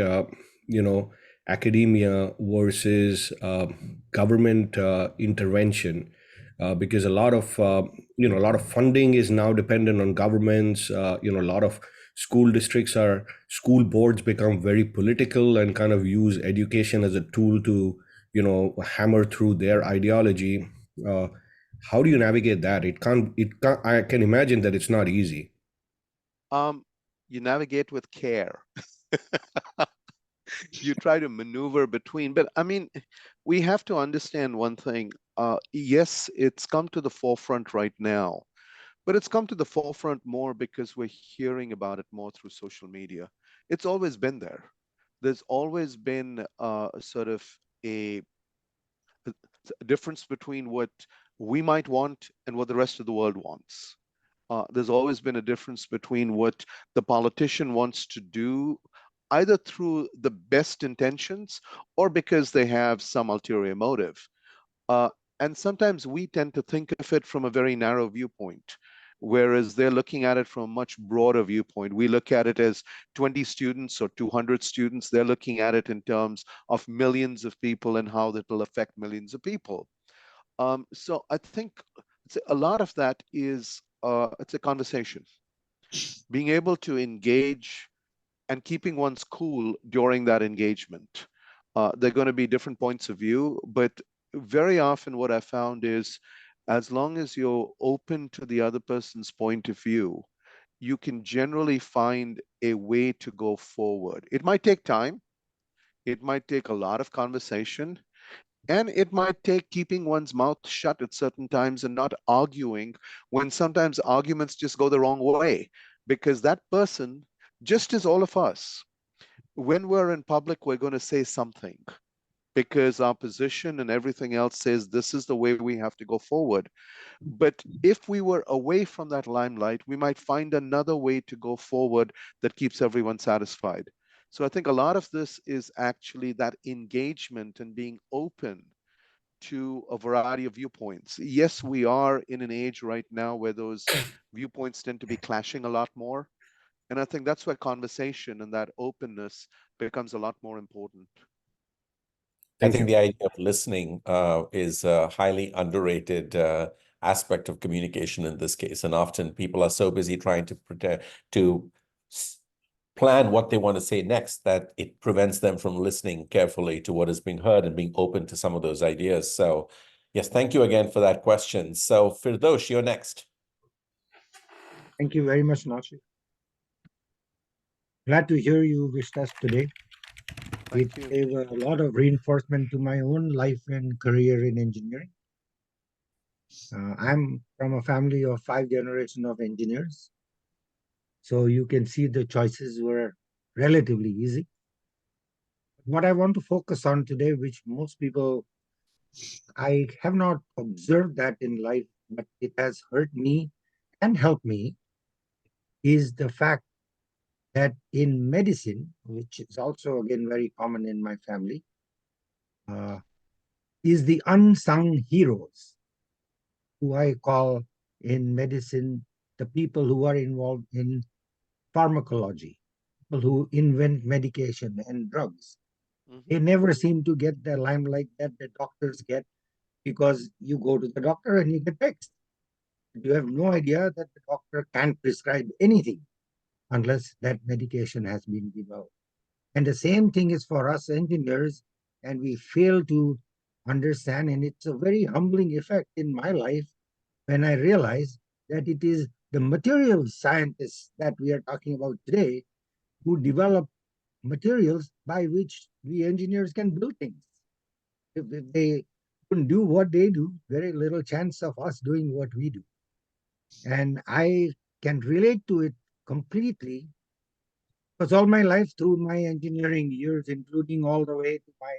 academia versus government intervention? Because a lot of funding is now dependent on governments. A lot of school boards become very political and kind of use education as a tool to hammer through their ideology. uh, how do you navigate that? I can imagine that it's not easy.
You navigate with care. You try to maneuver between, but I mean, we have to understand one thing. Yes, it's come to the forefront right now, but it's come to the forefront more because we're hearing about it more through social media. It's always been there. There's always been sort of a difference between what we might want and what the rest of the world wants. There's always been a difference between what the politician wants to do, either through the best intentions or because they have some ulterior motive. Uh, and sometimes we tend to think of it from a very narrow viewpoint, whereas they're looking at it from a much broader viewpoint. We look at it as 20 students or 200 students. They're looking at it in terms of millions of people and how that will affect millions of people. So I think a lot of that is it's a conversation. Being able to engage and keeping one's cool during that engagement. There are going to be different points of view, but very often what I found is as long as you're open to the other person's point of view, you can generally find a way to go forward. It might take time. It might take a lot of conversation. And it might take keeping one's mouth shut at certain times and not arguing when sometimes arguments just go the wrong way. Because that person, just as all of us, when we're in public, we're going to say something because our position and everything else says this is the way we have to go forward. But if we were away from that limelight, we might find another way to go forward that keeps everyone satisfied. So I think a lot of this is actually that engagement and being open to a variety of viewpoints. Yes, we are in an age right now where those viewpoints tend to be clashing a lot more. And I think that's where conversation and that openness becomes a lot more important.
I
Thank
think
you.
the idea of listening is a highly underrated aspect of communication in this case. And often people are so busy trying to plan what they want to say next that it prevents them from listening carefully to what is being heard and being open to some of those ideas. So yes, thank you again for that question. So Firdosh, you're next.
Thank you very much, Nachi. Glad to hear you, Vishtas, today. It
Thank you.
gave a lot of reinforcement to my own life and career in engineering. I'm from a family of 5 generations of engineers. So you can see the choices were relatively easy. What I want to focus on today, which most people, I have not observed that in life, but it has hurt me and helped me, is the fact that in medicine, which is also again very common in my family, is the unsung heroes, who I call in medicine the people who are involved in pharmacology, people who invent medication and drugs. They never seem to get the limelight that the doctors get, because you go to the doctor and you get fixed. You have no idea that the doctor can't prescribe anything unless that medication has been developed. And the same thing is for us engineers, and we fail to understand. And it's a very humbling effect in my life when I realize that it is the material scientists that we are talking about today who develop materials by which we engineers can build things. If they couldn't do what they do, very little chance of us doing what we do. And I can relate to it completely, because all my life through my engineering years, including all the way to my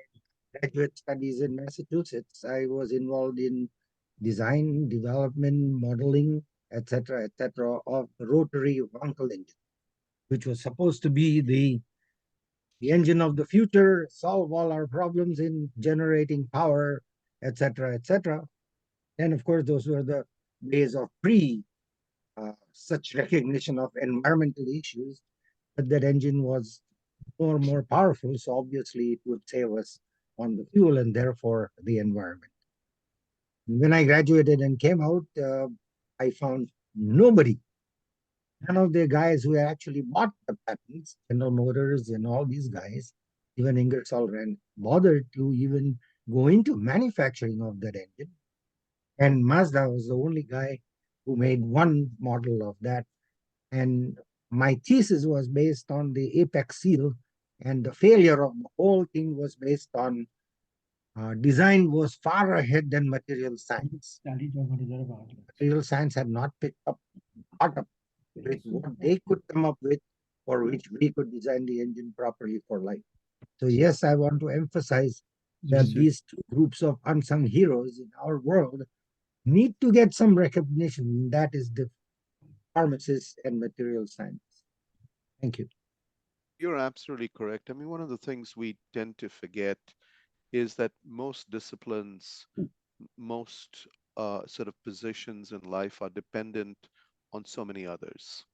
graduate studies in Massachusetts, I was involved in design, development, modeling, etc., of the rotary Wankel engine, which was supposed to be the engine of the future, solve all our problems in generating power etc., etc. And of course, those were the days of such recognition of environmental issues, but that engine was more and more powerful. So obviously, it would save us on the fuel and therefore the environment. When I graduated and came out, I found nobody, none of the guys who actually bought the patents, General Motors and all these guys, even Ingersoll Rand, bothered to even go into manufacturing of that engine. And Mazda was the only guy who made one model of that. And my thesis was based on the apex seal, and the failure of the whole thing was based on design was far ahead than material science. Material science had not caught up with what they could come up with, for which we could design the engine properly for life. So yes, I want to emphasize that these two groups of unsung heroes in our world need to get some recognition. That is the pharmacist and material science. Thank you.
You're absolutely correct. I mean, one of the things we tend to forget is that most disciplines, most sort of positions in life are dependent on so many others.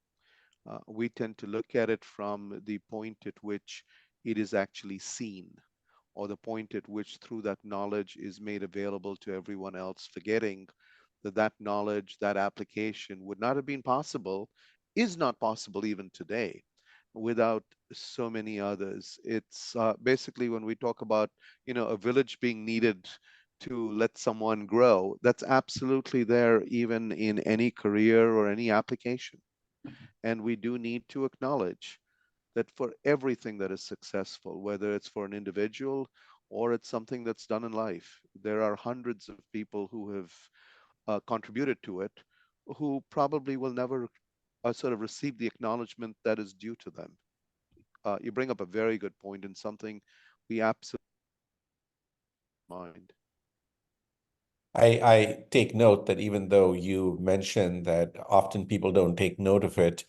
We tend to look at it from the point at which it is actually seen, or the point at which through that knowledge is made available to everyone else, forgetting that that knowledge, that application would not have been possible, is not possible even today, without so many others. It's basically when we talk about, a village being needed to let someone grow, that's absolutely there even in any career or any application. And we do need to acknowledge that for everything that is successful, whether it's for an individual or it's something that's done in life, there are hundreds of people who have contributed to it who probably will never sort of receive the acknowledgement that is due to them. You bring up a very good point and something we absolutely mind.
I take note that even though you mentioned that often people don't take note of it,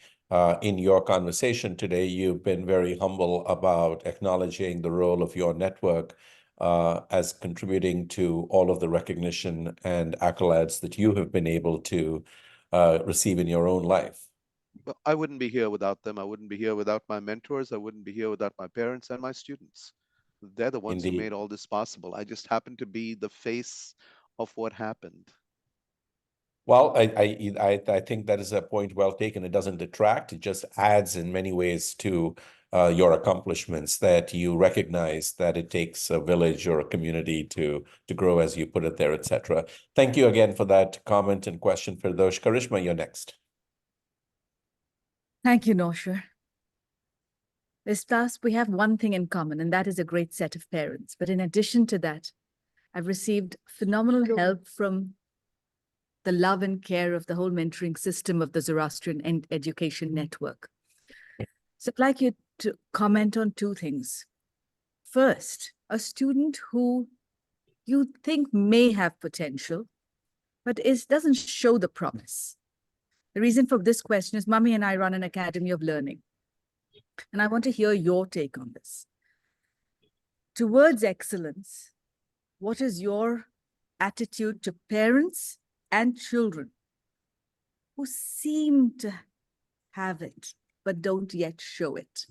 in your conversation today, you've been very humble about acknowledging the role of your network as contributing to all of the recognition and accolades that you have been able to receive in your own life.
But I wouldn't be here without them. I wouldn't be here without my mentors. I wouldn't be here without my parents and my students. They're the ones who
Indeed.
made all this possible. I just happen to be the face of what happened.
Well, I think that is a point well taken. It doesn't detract. It just adds in many ways to your accomplishments, that you recognize that it takes a village or a community to grow, as you put it there, etc. Thank you again for that comment and question, Firdosh. Karishma, you're next.
Thank you, Noshir. Plus, we have one thing in common, and that is a great set of parents. But in addition to that, I've received phenomenal help from the love and care of the whole mentoring system of the Zoroastrian Education Network. So I'd like you to comment on two things. First, a student who you think may have potential, but doesn't show the promise. The reason for this question is Mummy and I run an academy of learning. And I want to hear your take on this. Towards excellence, what is your attitude to parents and children who seem to have it, but don't yet show it?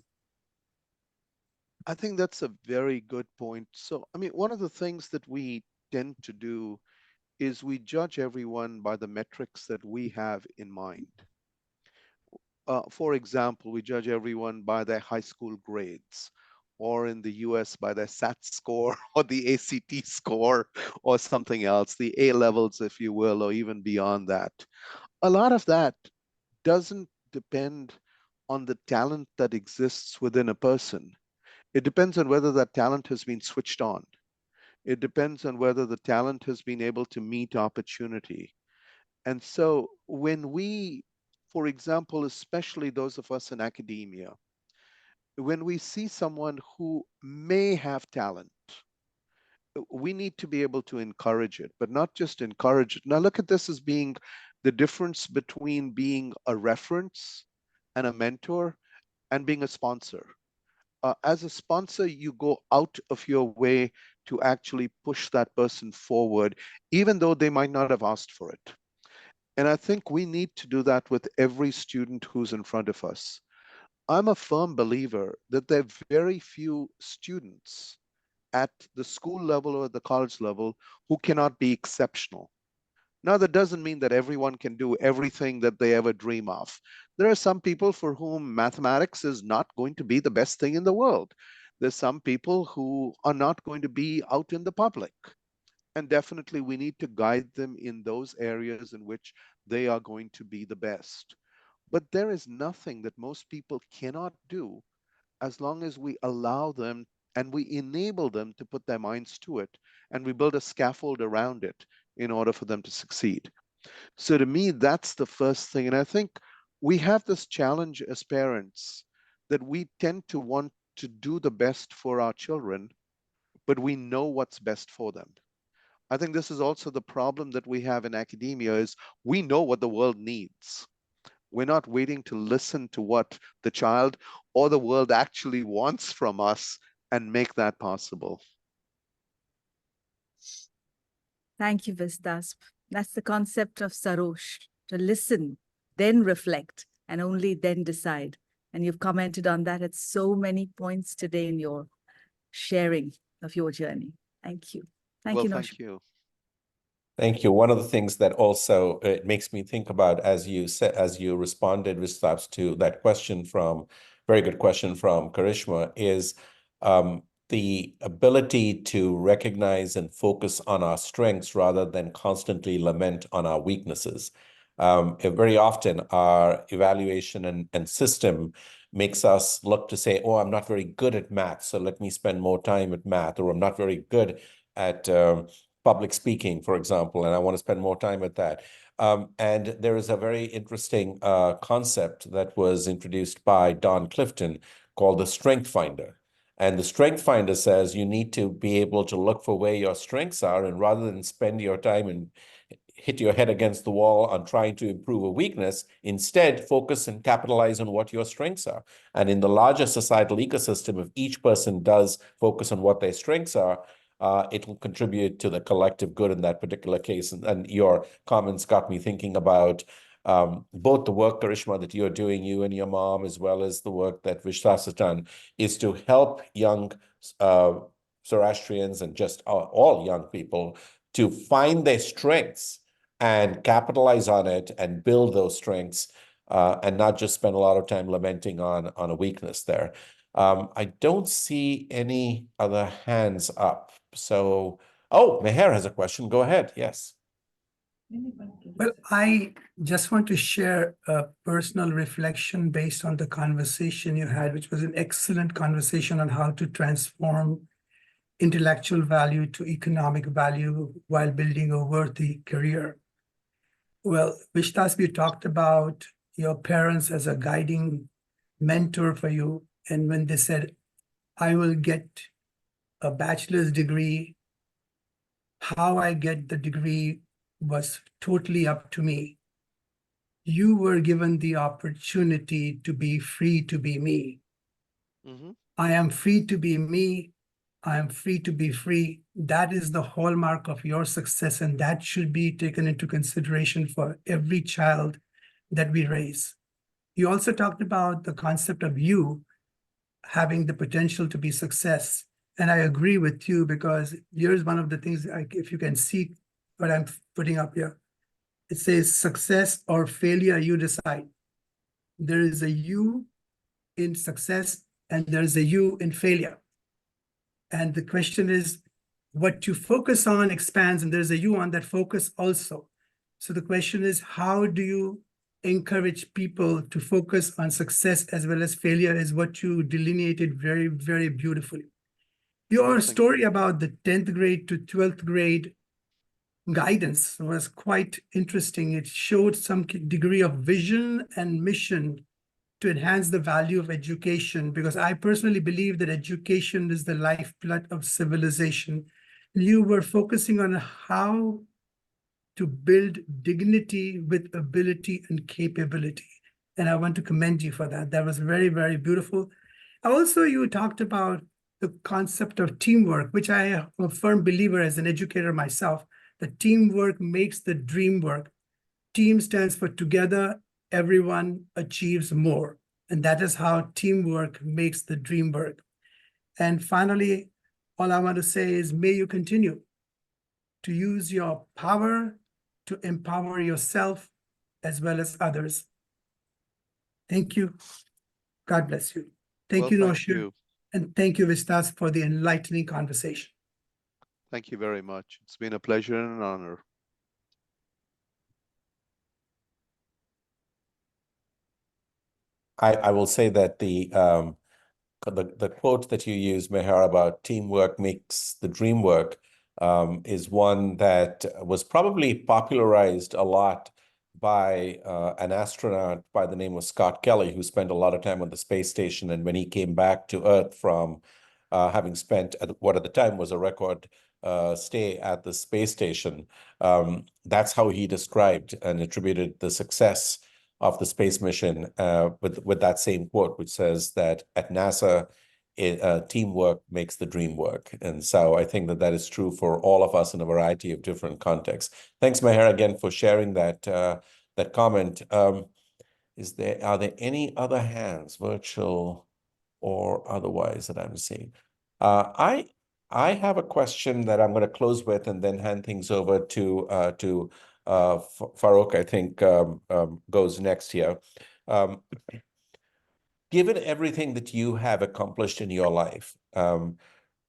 I think that's a very good point. So, I mean, one of the things that we tend to do is we judge everyone by the metrics that we have in mind. For example, we judge everyone by their high school grades, or in the US by their SAT score or the ACT score or something else, the A levels, if you will, or even beyond that. A lot of that doesn't depend on the talent that exists within a person. It depends on whether that talent has been switched on. It depends on whether the talent has been able to meet opportunity. And so when we, for example, especially those of us in academia, when we see someone who may have talent, we need to be able to encourage it, but not just encourage it. Now look at this as being the difference between being a reference and a mentor and being a sponsor. As a sponsor, you go out of your way to actually push that person forward, even though they might not have asked for it. And I think we need to do that with every student who's in front of us. I'm a firm believer that there are very few students at the school level or the college level who cannot be exceptional. Now, that doesn't mean that everyone can do everything that they ever dream of. There are some people for whom mathematics is not going to be the best thing in the world. There's some people who are not going to be out in the public. And definitely we need to guide them in those areas in which they are going to be the best. But there is nothing that most people cannot do as long as we allow them and we enable them to put their minds to it, and we build a scaffold around it in order for them to succeed. So to me, that's the first thing. And I think we have this challenge as parents that we tend to want to do the best for our children, but we know what's best for them. I think this is also the problem that we have in academia is we know what the world needs. We're not waiting to listen to what the child or the world actually wants from us and make that possible.
Thank you, Vistas. That's the concept of Sarosh, to listen, then reflect, and only then decide. And you've commented on that at so many points today in your sharing of your journey. Thank you. Thank you, Nosh.
Thank you.
Thank you. One of the things that also it makes me think about as you said, as you responded, Vistas, to that question from, very good question from Karishma, is the ability to recognize and focus on our strengths rather than constantly lament on our weaknesses. Very often our evaluation and system makes us look to say, oh, I'm not very good at math, so let me spend more time at math, or I'm not very good at public speaking, for example, and I want to spend more time at that. And there is a very interesting concept that was introduced by Don Clifton called the Strength Finder. And the Strength Finder says you need to be able to look for where your strengths are, and rather than spend your time and hit your head against the wall on trying to improve a weakness, instead focus and capitalize on what your strengths are. And in the larger societal ecosystem, if each person does focus on what their strengths are, it will contribute to the collective good in that particular case. And your comments got me thinking about both the work, Karishma, that you're doing, you and your mom, as well as the work that Vistas has done, is to help young Zoroastrians and just all young people to find their strengths and capitalize on it and build those strengths, and not just spend a lot of time lamenting on a weakness there. I don't see any other hands up. So, oh, Meher has a question. Go ahead. Yes.
Well, I just want to share a personal reflection based on the conversation you had, which was an excellent conversation on how to transform intellectual value to economic value while building a worthy career. Well, Vishtas, you talked about your parents as a guiding mentor for you. And when they said, I will get a bachelor's degree, how I get the degree was totally up to me. You were given the opportunity to be free to be me.
Mm-hmm.
I am free to be me. I am free to be free. That is the hallmark of your success, and that should be taken into consideration for every child that we raise. You also talked about the concept of you having the potential to be success. And I agree with you, because here's one of the things, if you can see what I'm putting up here. It says success or failure, you decide. There is a you in success and there's a you in failure. And the question is, what you focus on expands, and there's a you on that focus also. So the question is, how do you encourage people to focus on success as well as failure, is what you delineated very, very beautifully. Your story about the 10th grade to 12th grade guidance was quite interesting. It showed some degree of vision and mission to enhance the value of education, because I personally believe that education is the lifeblood of civilization. You were focusing on how to build dignity with ability and capability. And I want to commend you for that. That was very, very beautiful. Also, you talked about the concept of teamwork, which I am a firm believer as an educator myself, that teamwork makes the dream work. Team stands for together, everyone achieves more. And that is how teamwork makes the dream work. And finally, all I want to say is, may you continue to use your power to empower yourself as well as others. Thank you. God bless you. Thank you,
Thank
Noshir.
you.
And thank you, Vistas, for the enlightening conversation.
Thank you very much. It's been a pleasure and an honor.
I will say that the quote that you use, Meher, about teamwork makes the dream work, is one that was probably popularized a lot by an astronaut by the name of Scott Kelly, who spent a lot of time on the space station. And when he came back to Earth from having spent what at the time was a record stay at the space station, that's how he described and attributed the success of the space mission with that same quote, which says that at NASA, teamwork makes the dream work. And so I think that that is true for all of us in a variety of different contexts. Thanks, Meher, again for sharing that that comment. Are there any other hands, virtual or otherwise, that I'm seeing? I have a question that I'm going to close with and then hand things over to Farouk, I think, goes next here. Given everything that you have accomplished in your life,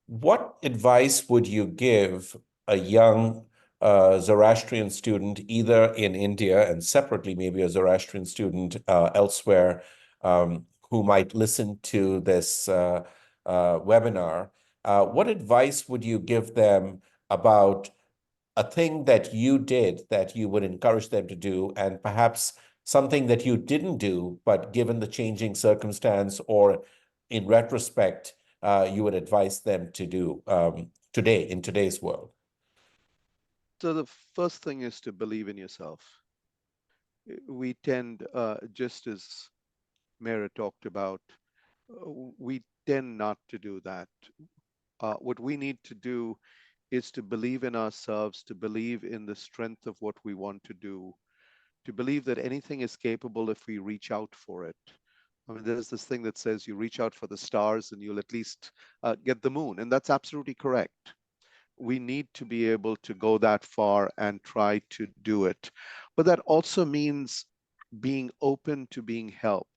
what advice would you give a young Zoroastrian student, either in India and separately maybe a Zoroastrian student elsewhere, who might listen to this webinar? What advice would you give them about a thing that you did that you would encourage them to do, and perhaps something that you didn't do, but given the changing circumstance or in retrospect, you would advise them to do today, in today's world?
So the first thing is to believe in yourself. We tend, just as Mera talked about, we tend not to do that. What we need to do is to believe in ourselves, to believe in the strength of what we want to do, to believe that anything is capable if we reach out for it. I mean, there's this thing that says you reach out for the stars and you'll at least get the moon, and that's absolutely correct. We need to be able to go that far and try to do it. But that also means being open to being helped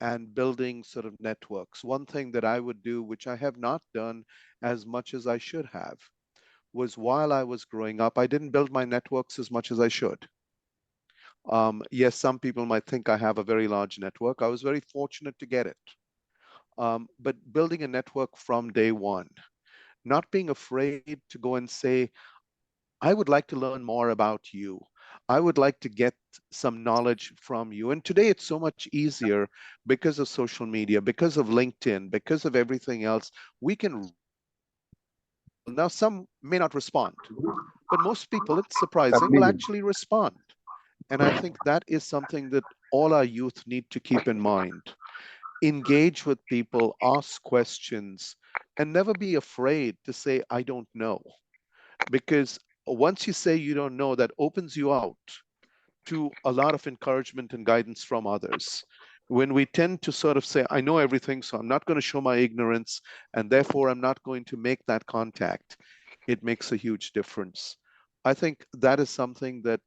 and building sort of networks. One thing that I would do, which I have not done as much as I should have, was while I was growing up, I didn't build my networks as much as I should. Yes, some people might think I have a very large network. I was very fortunate to get it. But building a network from day one, not being afraid to go and say, I would like to learn more about you. I would like to get some knowledge from you. And today it's so much easier because of social media, because of LinkedIn, because of everything else. We can, now some may not respond, but most people, it's surprising, will actually respond. And I think that is something that all our youth need to keep in mind. Engage with people, ask questions, and never be afraid to say, I don't know. Because once you say you don't know, that opens you out to a lot of encouragement and guidance from others. When we tend to sort of say, I know everything, so I'm not going to show my ignorance, and therefore I'm not going to make that contact, it makes a huge difference. I think that is something that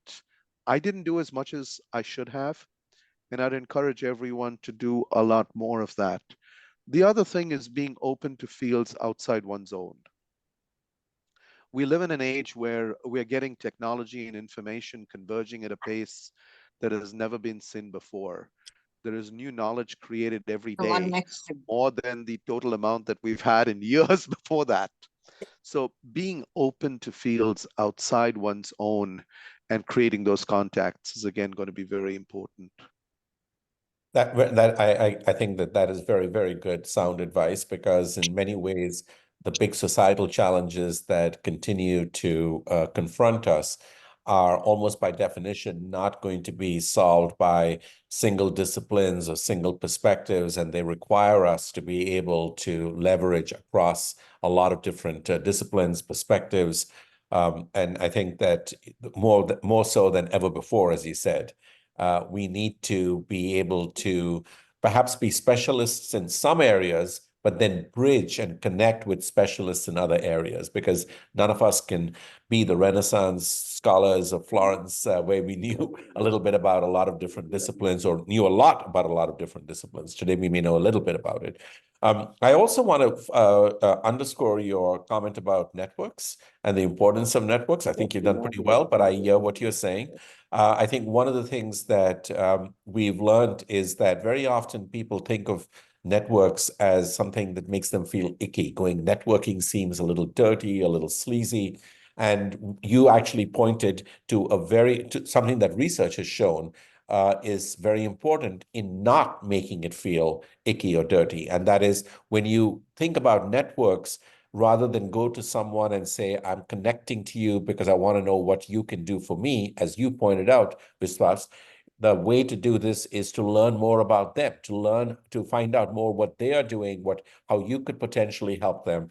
I didn't do as much as I should have, and I'd encourage everyone to do a lot more of that. The other thing is being open to fields outside one's own. We live in an age where we're getting technology and information converging at a pace that has never been seen before. There is new knowledge created every day, more than the total amount that we've had in years before that. So being open to fields outside one's own and creating those contacts is again going to be very important.
I think that is very, very good sound advice, because in many ways, the big societal challenges that continue to confront us are almost by definition not going to be solved by single disciplines or single perspectives, and they require us to be able to leverage across a lot of different disciplines, perspectives, and I think that more so than ever before, as you said, we need to be able to perhaps be specialists in some areas, but then bridge and connect with specialists in other areas, because none of us can be the Renaissance scholars of Florence, where we knew a little bit about a lot of different disciplines or knew a lot about a lot of different disciplines. Today, we may know a little bit about it. I also want to underscore your comment about networks and the importance of networks. I think you've done pretty well, but I hear what you're saying. I think one of the things that we've learned is that very often people think of networks as something that makes them feel icky. Networking seems a little dirty, a little sleazy. And you actually pointed to something that research has shown is very important in not making it feel icky or dirty. And that is, when you think about networks, rather than go to someone and say, I'm connecting to you because I want to know what you can do for me, as you pointed out, Vishwas, the way to do this is to learn more about them, to find out more what they are doing, how you could potentially help them.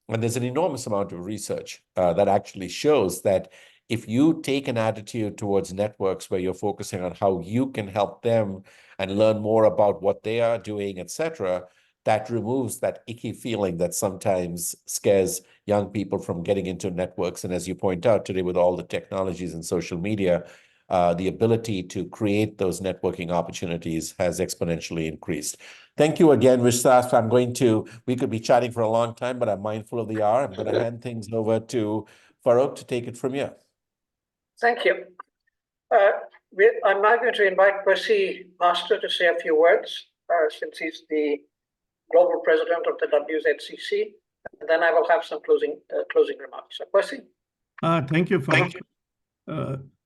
And there's an enormous amount of research that actually shows that if you take an attitude towards networks where you're focusing on how you can help them and learn more about what they are doing, etc., that removes that icky feeling that sometimes scares young people from getting into networks. And as you point out today, with all the technologies and social media, the ability to create those networking opportunities has exponentially increased. Thank you again, Vishwas. We could be chatting for a long time, but I'm mindful of the hour. I'm going to hand things over to Farokh to take it from here.
Thank you. I'm now going to invite Percy Master to say a few words, since he's the global president of the WZCC, and then I will have some closing remarks. So, Percy.
Thank you, Farokh.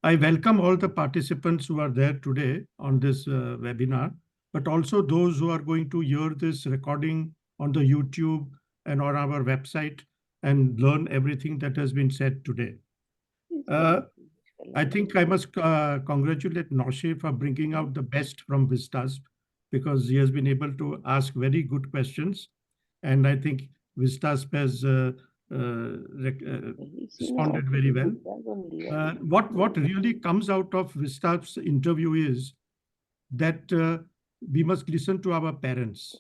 I welcome all the participants who are there today on this webinar, but also those who are going to hear this recording on the YouTube and on our website and learn everything that has been said today. I think I must congratulate Noshir for bringing out the best from Vistasp, because he has been able to ask very good questions. And I think Vistasp has responded very well. What really comes out of Vistasp's interview is that we must listen to our parents.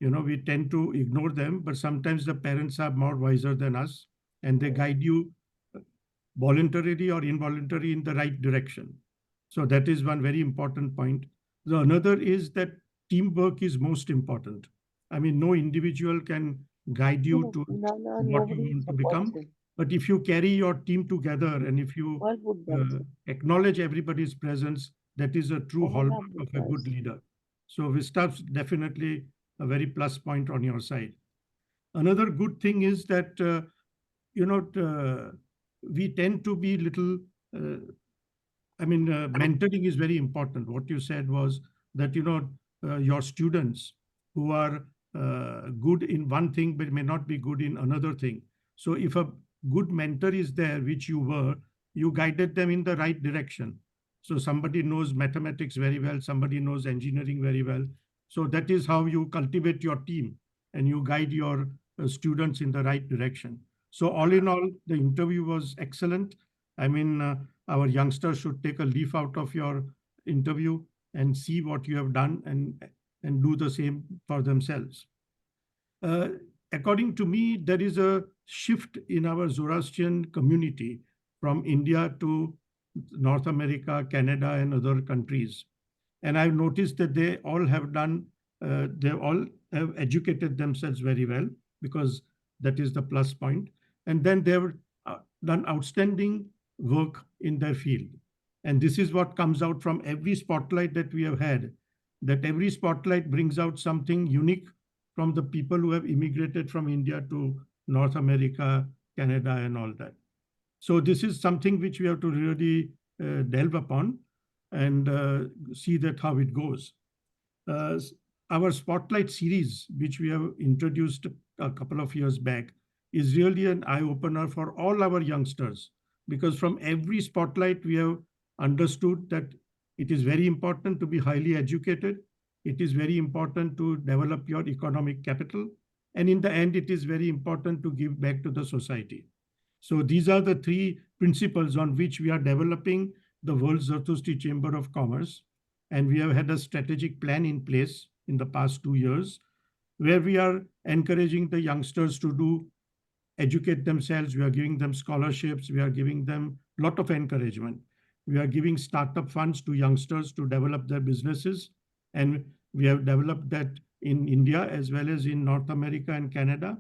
You know, we tend to ignore them, but sometimes the parents are more wiser than us, and they guide you voluntarily or involuntarily in the right direction. So that is one very important point. The another is that teamwork is most important. I mean, no individual can guide you to what you want to become. But if you carry your team together and if you acknowledge everybody's presence, that is a true hallmark of a good leader. So Vistasp definitely a very plus point on your side. Another good thing is that, we tend to be little, mentoring is very important. What you said was that, your students who are good in one thing but may not be good in another thing. So if a good mentor is there, which you were, you guided them in the right direction. So somebody knows mathematics very well, somebody knows engineering very well. So that is how you cultivate your team and you guide your students in the right direction. So all in all, the interview was excellent. I mean, our youngsters should take a leaf out of your interview and see what you have done and do the same for themselves. According to me, there is a shift in our Zoroastrian community from India to North America, Canada, and other countries. And I've noticed that they all have educated themselves very well, because that is the plus point. And then they've done outstanding work in their field. And this is what comes out from every spotlight that we have had, that every spotlight brings out something unique from the people who have immigrated from India to North America, Canada, and all that. So this is something which we have to really delve upon and see that how it goes. Our Spotlight series, which we have introduced a couple of years back, is really an eye-opener for all our youngsters, because from every spotlight, we have understood that it is very important to be highly educated. It is very important to develop your economic capital. And in the end, it is very important to give back to the society. So these are the three principles on which we are developing the World Zarathustra Chamber of Commerce. And we have had a strategic plan in place in the past 2 years, where we are encouraging the youngsters to educate themselves. We are giving them scholarships. We are giving them a lot of encouragement. We are giving startup funds to youngsters to develop their businesses. And we have developed that in India as well as in North America and Canada.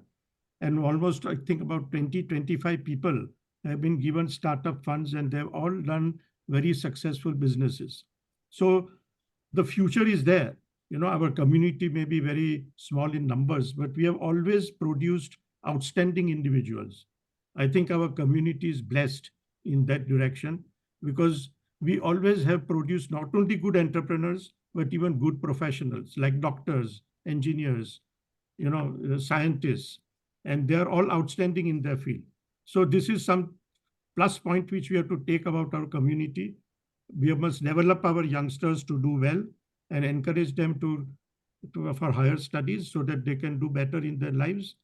And almost, I think, about 20-25 people have been given startup funds, and they've all done very successful businesses. So the future is there. You know, our community may be very small in numbers, but we have always produced outstanding individuals. I think our community is blessed in that direction, because we always have produced not only good entrepreneurs, but even good professionals like doctors, engineers, you know, scientists, and they're all outstanding in their field. So this is some plus point which we have to take about our community. We must develop our youngsters to do well and encourage them for higher studies so that they can do better in their lives.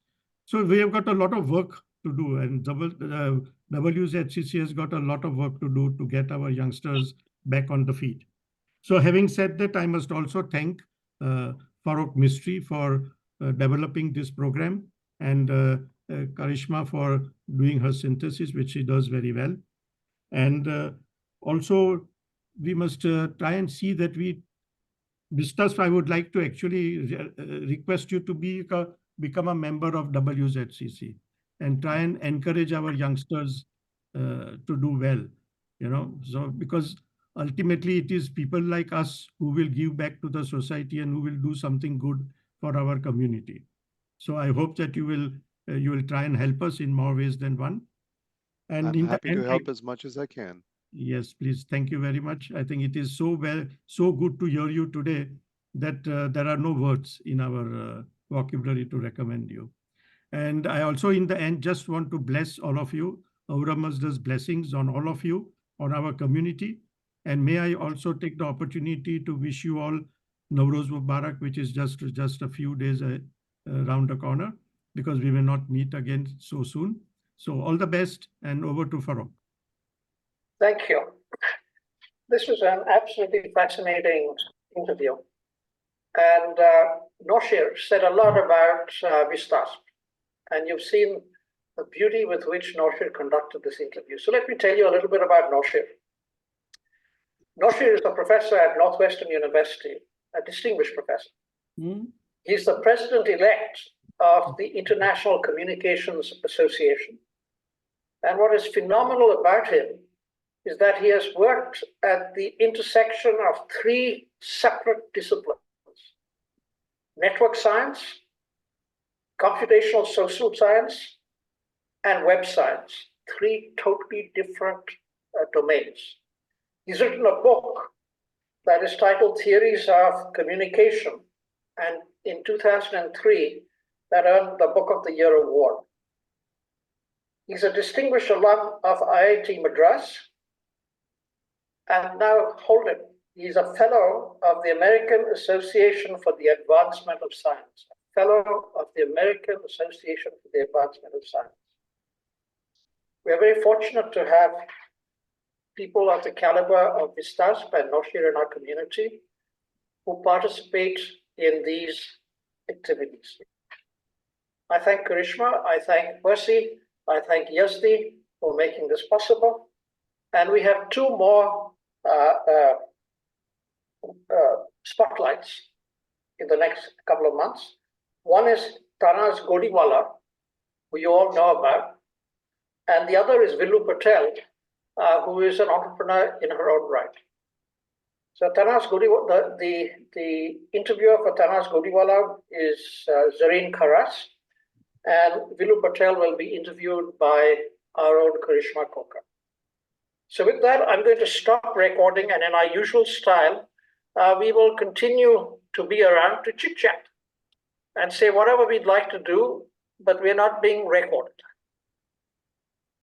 So we have got a lot of work to do, and WZCC has got a lot of work to do to get our youngsters back on the feet. So having said that, I must also thank Farokh Mistry for developing this program, and Karishma for doing her synthesis, which she does very well. And also, we must try and see that Vistas, I would like to actually request you to become a member of WZCC and try and encourage our youngsters to do well, you know. So because ultimately it is people like us who will give back to the society and who will do something good for our community. So I hope that you will try and help us in more ways than one. And
I'm happy to help as much as I can.
Yes, please. Thank you very much. I think it is so good to hear you today that there are no words in our vocabulary to recommend you. And I also, in the end, just want to bless all of you. Aura Mazda's blessings on all of you, on our community. And may I also take the opportunity to wish you all Nowruz Mubarak, which is just a few days around the corner, because we may not meet again so soon. So all the best, and over to Farokh.
Thank you. This was an absolutely fascinating interview. And Noshir said a lot about Vistas. And you've seen the beauty with which Noshir conducted this interview. So let me tell you a little bit about Noshir. Noshir is a professor at Northwestern University, a distinguished professor. He's the president-elect of the International Communications Association. And what is phenomenal about him is that he has worked at the intersection of 3 separate disciplines: network science, computational social science, and web science, 3 totally different domains. He's written a book that is titled Theories of Communication, and in 2003, that earned the Book of the Year award. He's a distinguished alum of IIT Madras, and now hold it, he's a fellow of the American Association for the Advancement of Science, a fellow of the American Association for the Advancement of Science. We are very fortunate to have people of the caliber of Vistas and Noshir in our community who participate in these activities. I thank Karishma, I thank Percy, I thank Yazdi for making this possible. And we have 2 more spotlights in the next couple of months. One is Tanaz Godiwala, who you all know about, and the other is Vilu Patel, who is an entrepreneur in her own right. So Tanaz Godiwala, the interviewer for Tanaz Godiwala is Zareen Kharas, and Vilu Patel will be interviewed by our own Karishma Kokar. So with that, I'm going to stop recording, and in our usual style, we will continue to be around to chit-chat and say whatever we'd like to do, but we're not being recorded.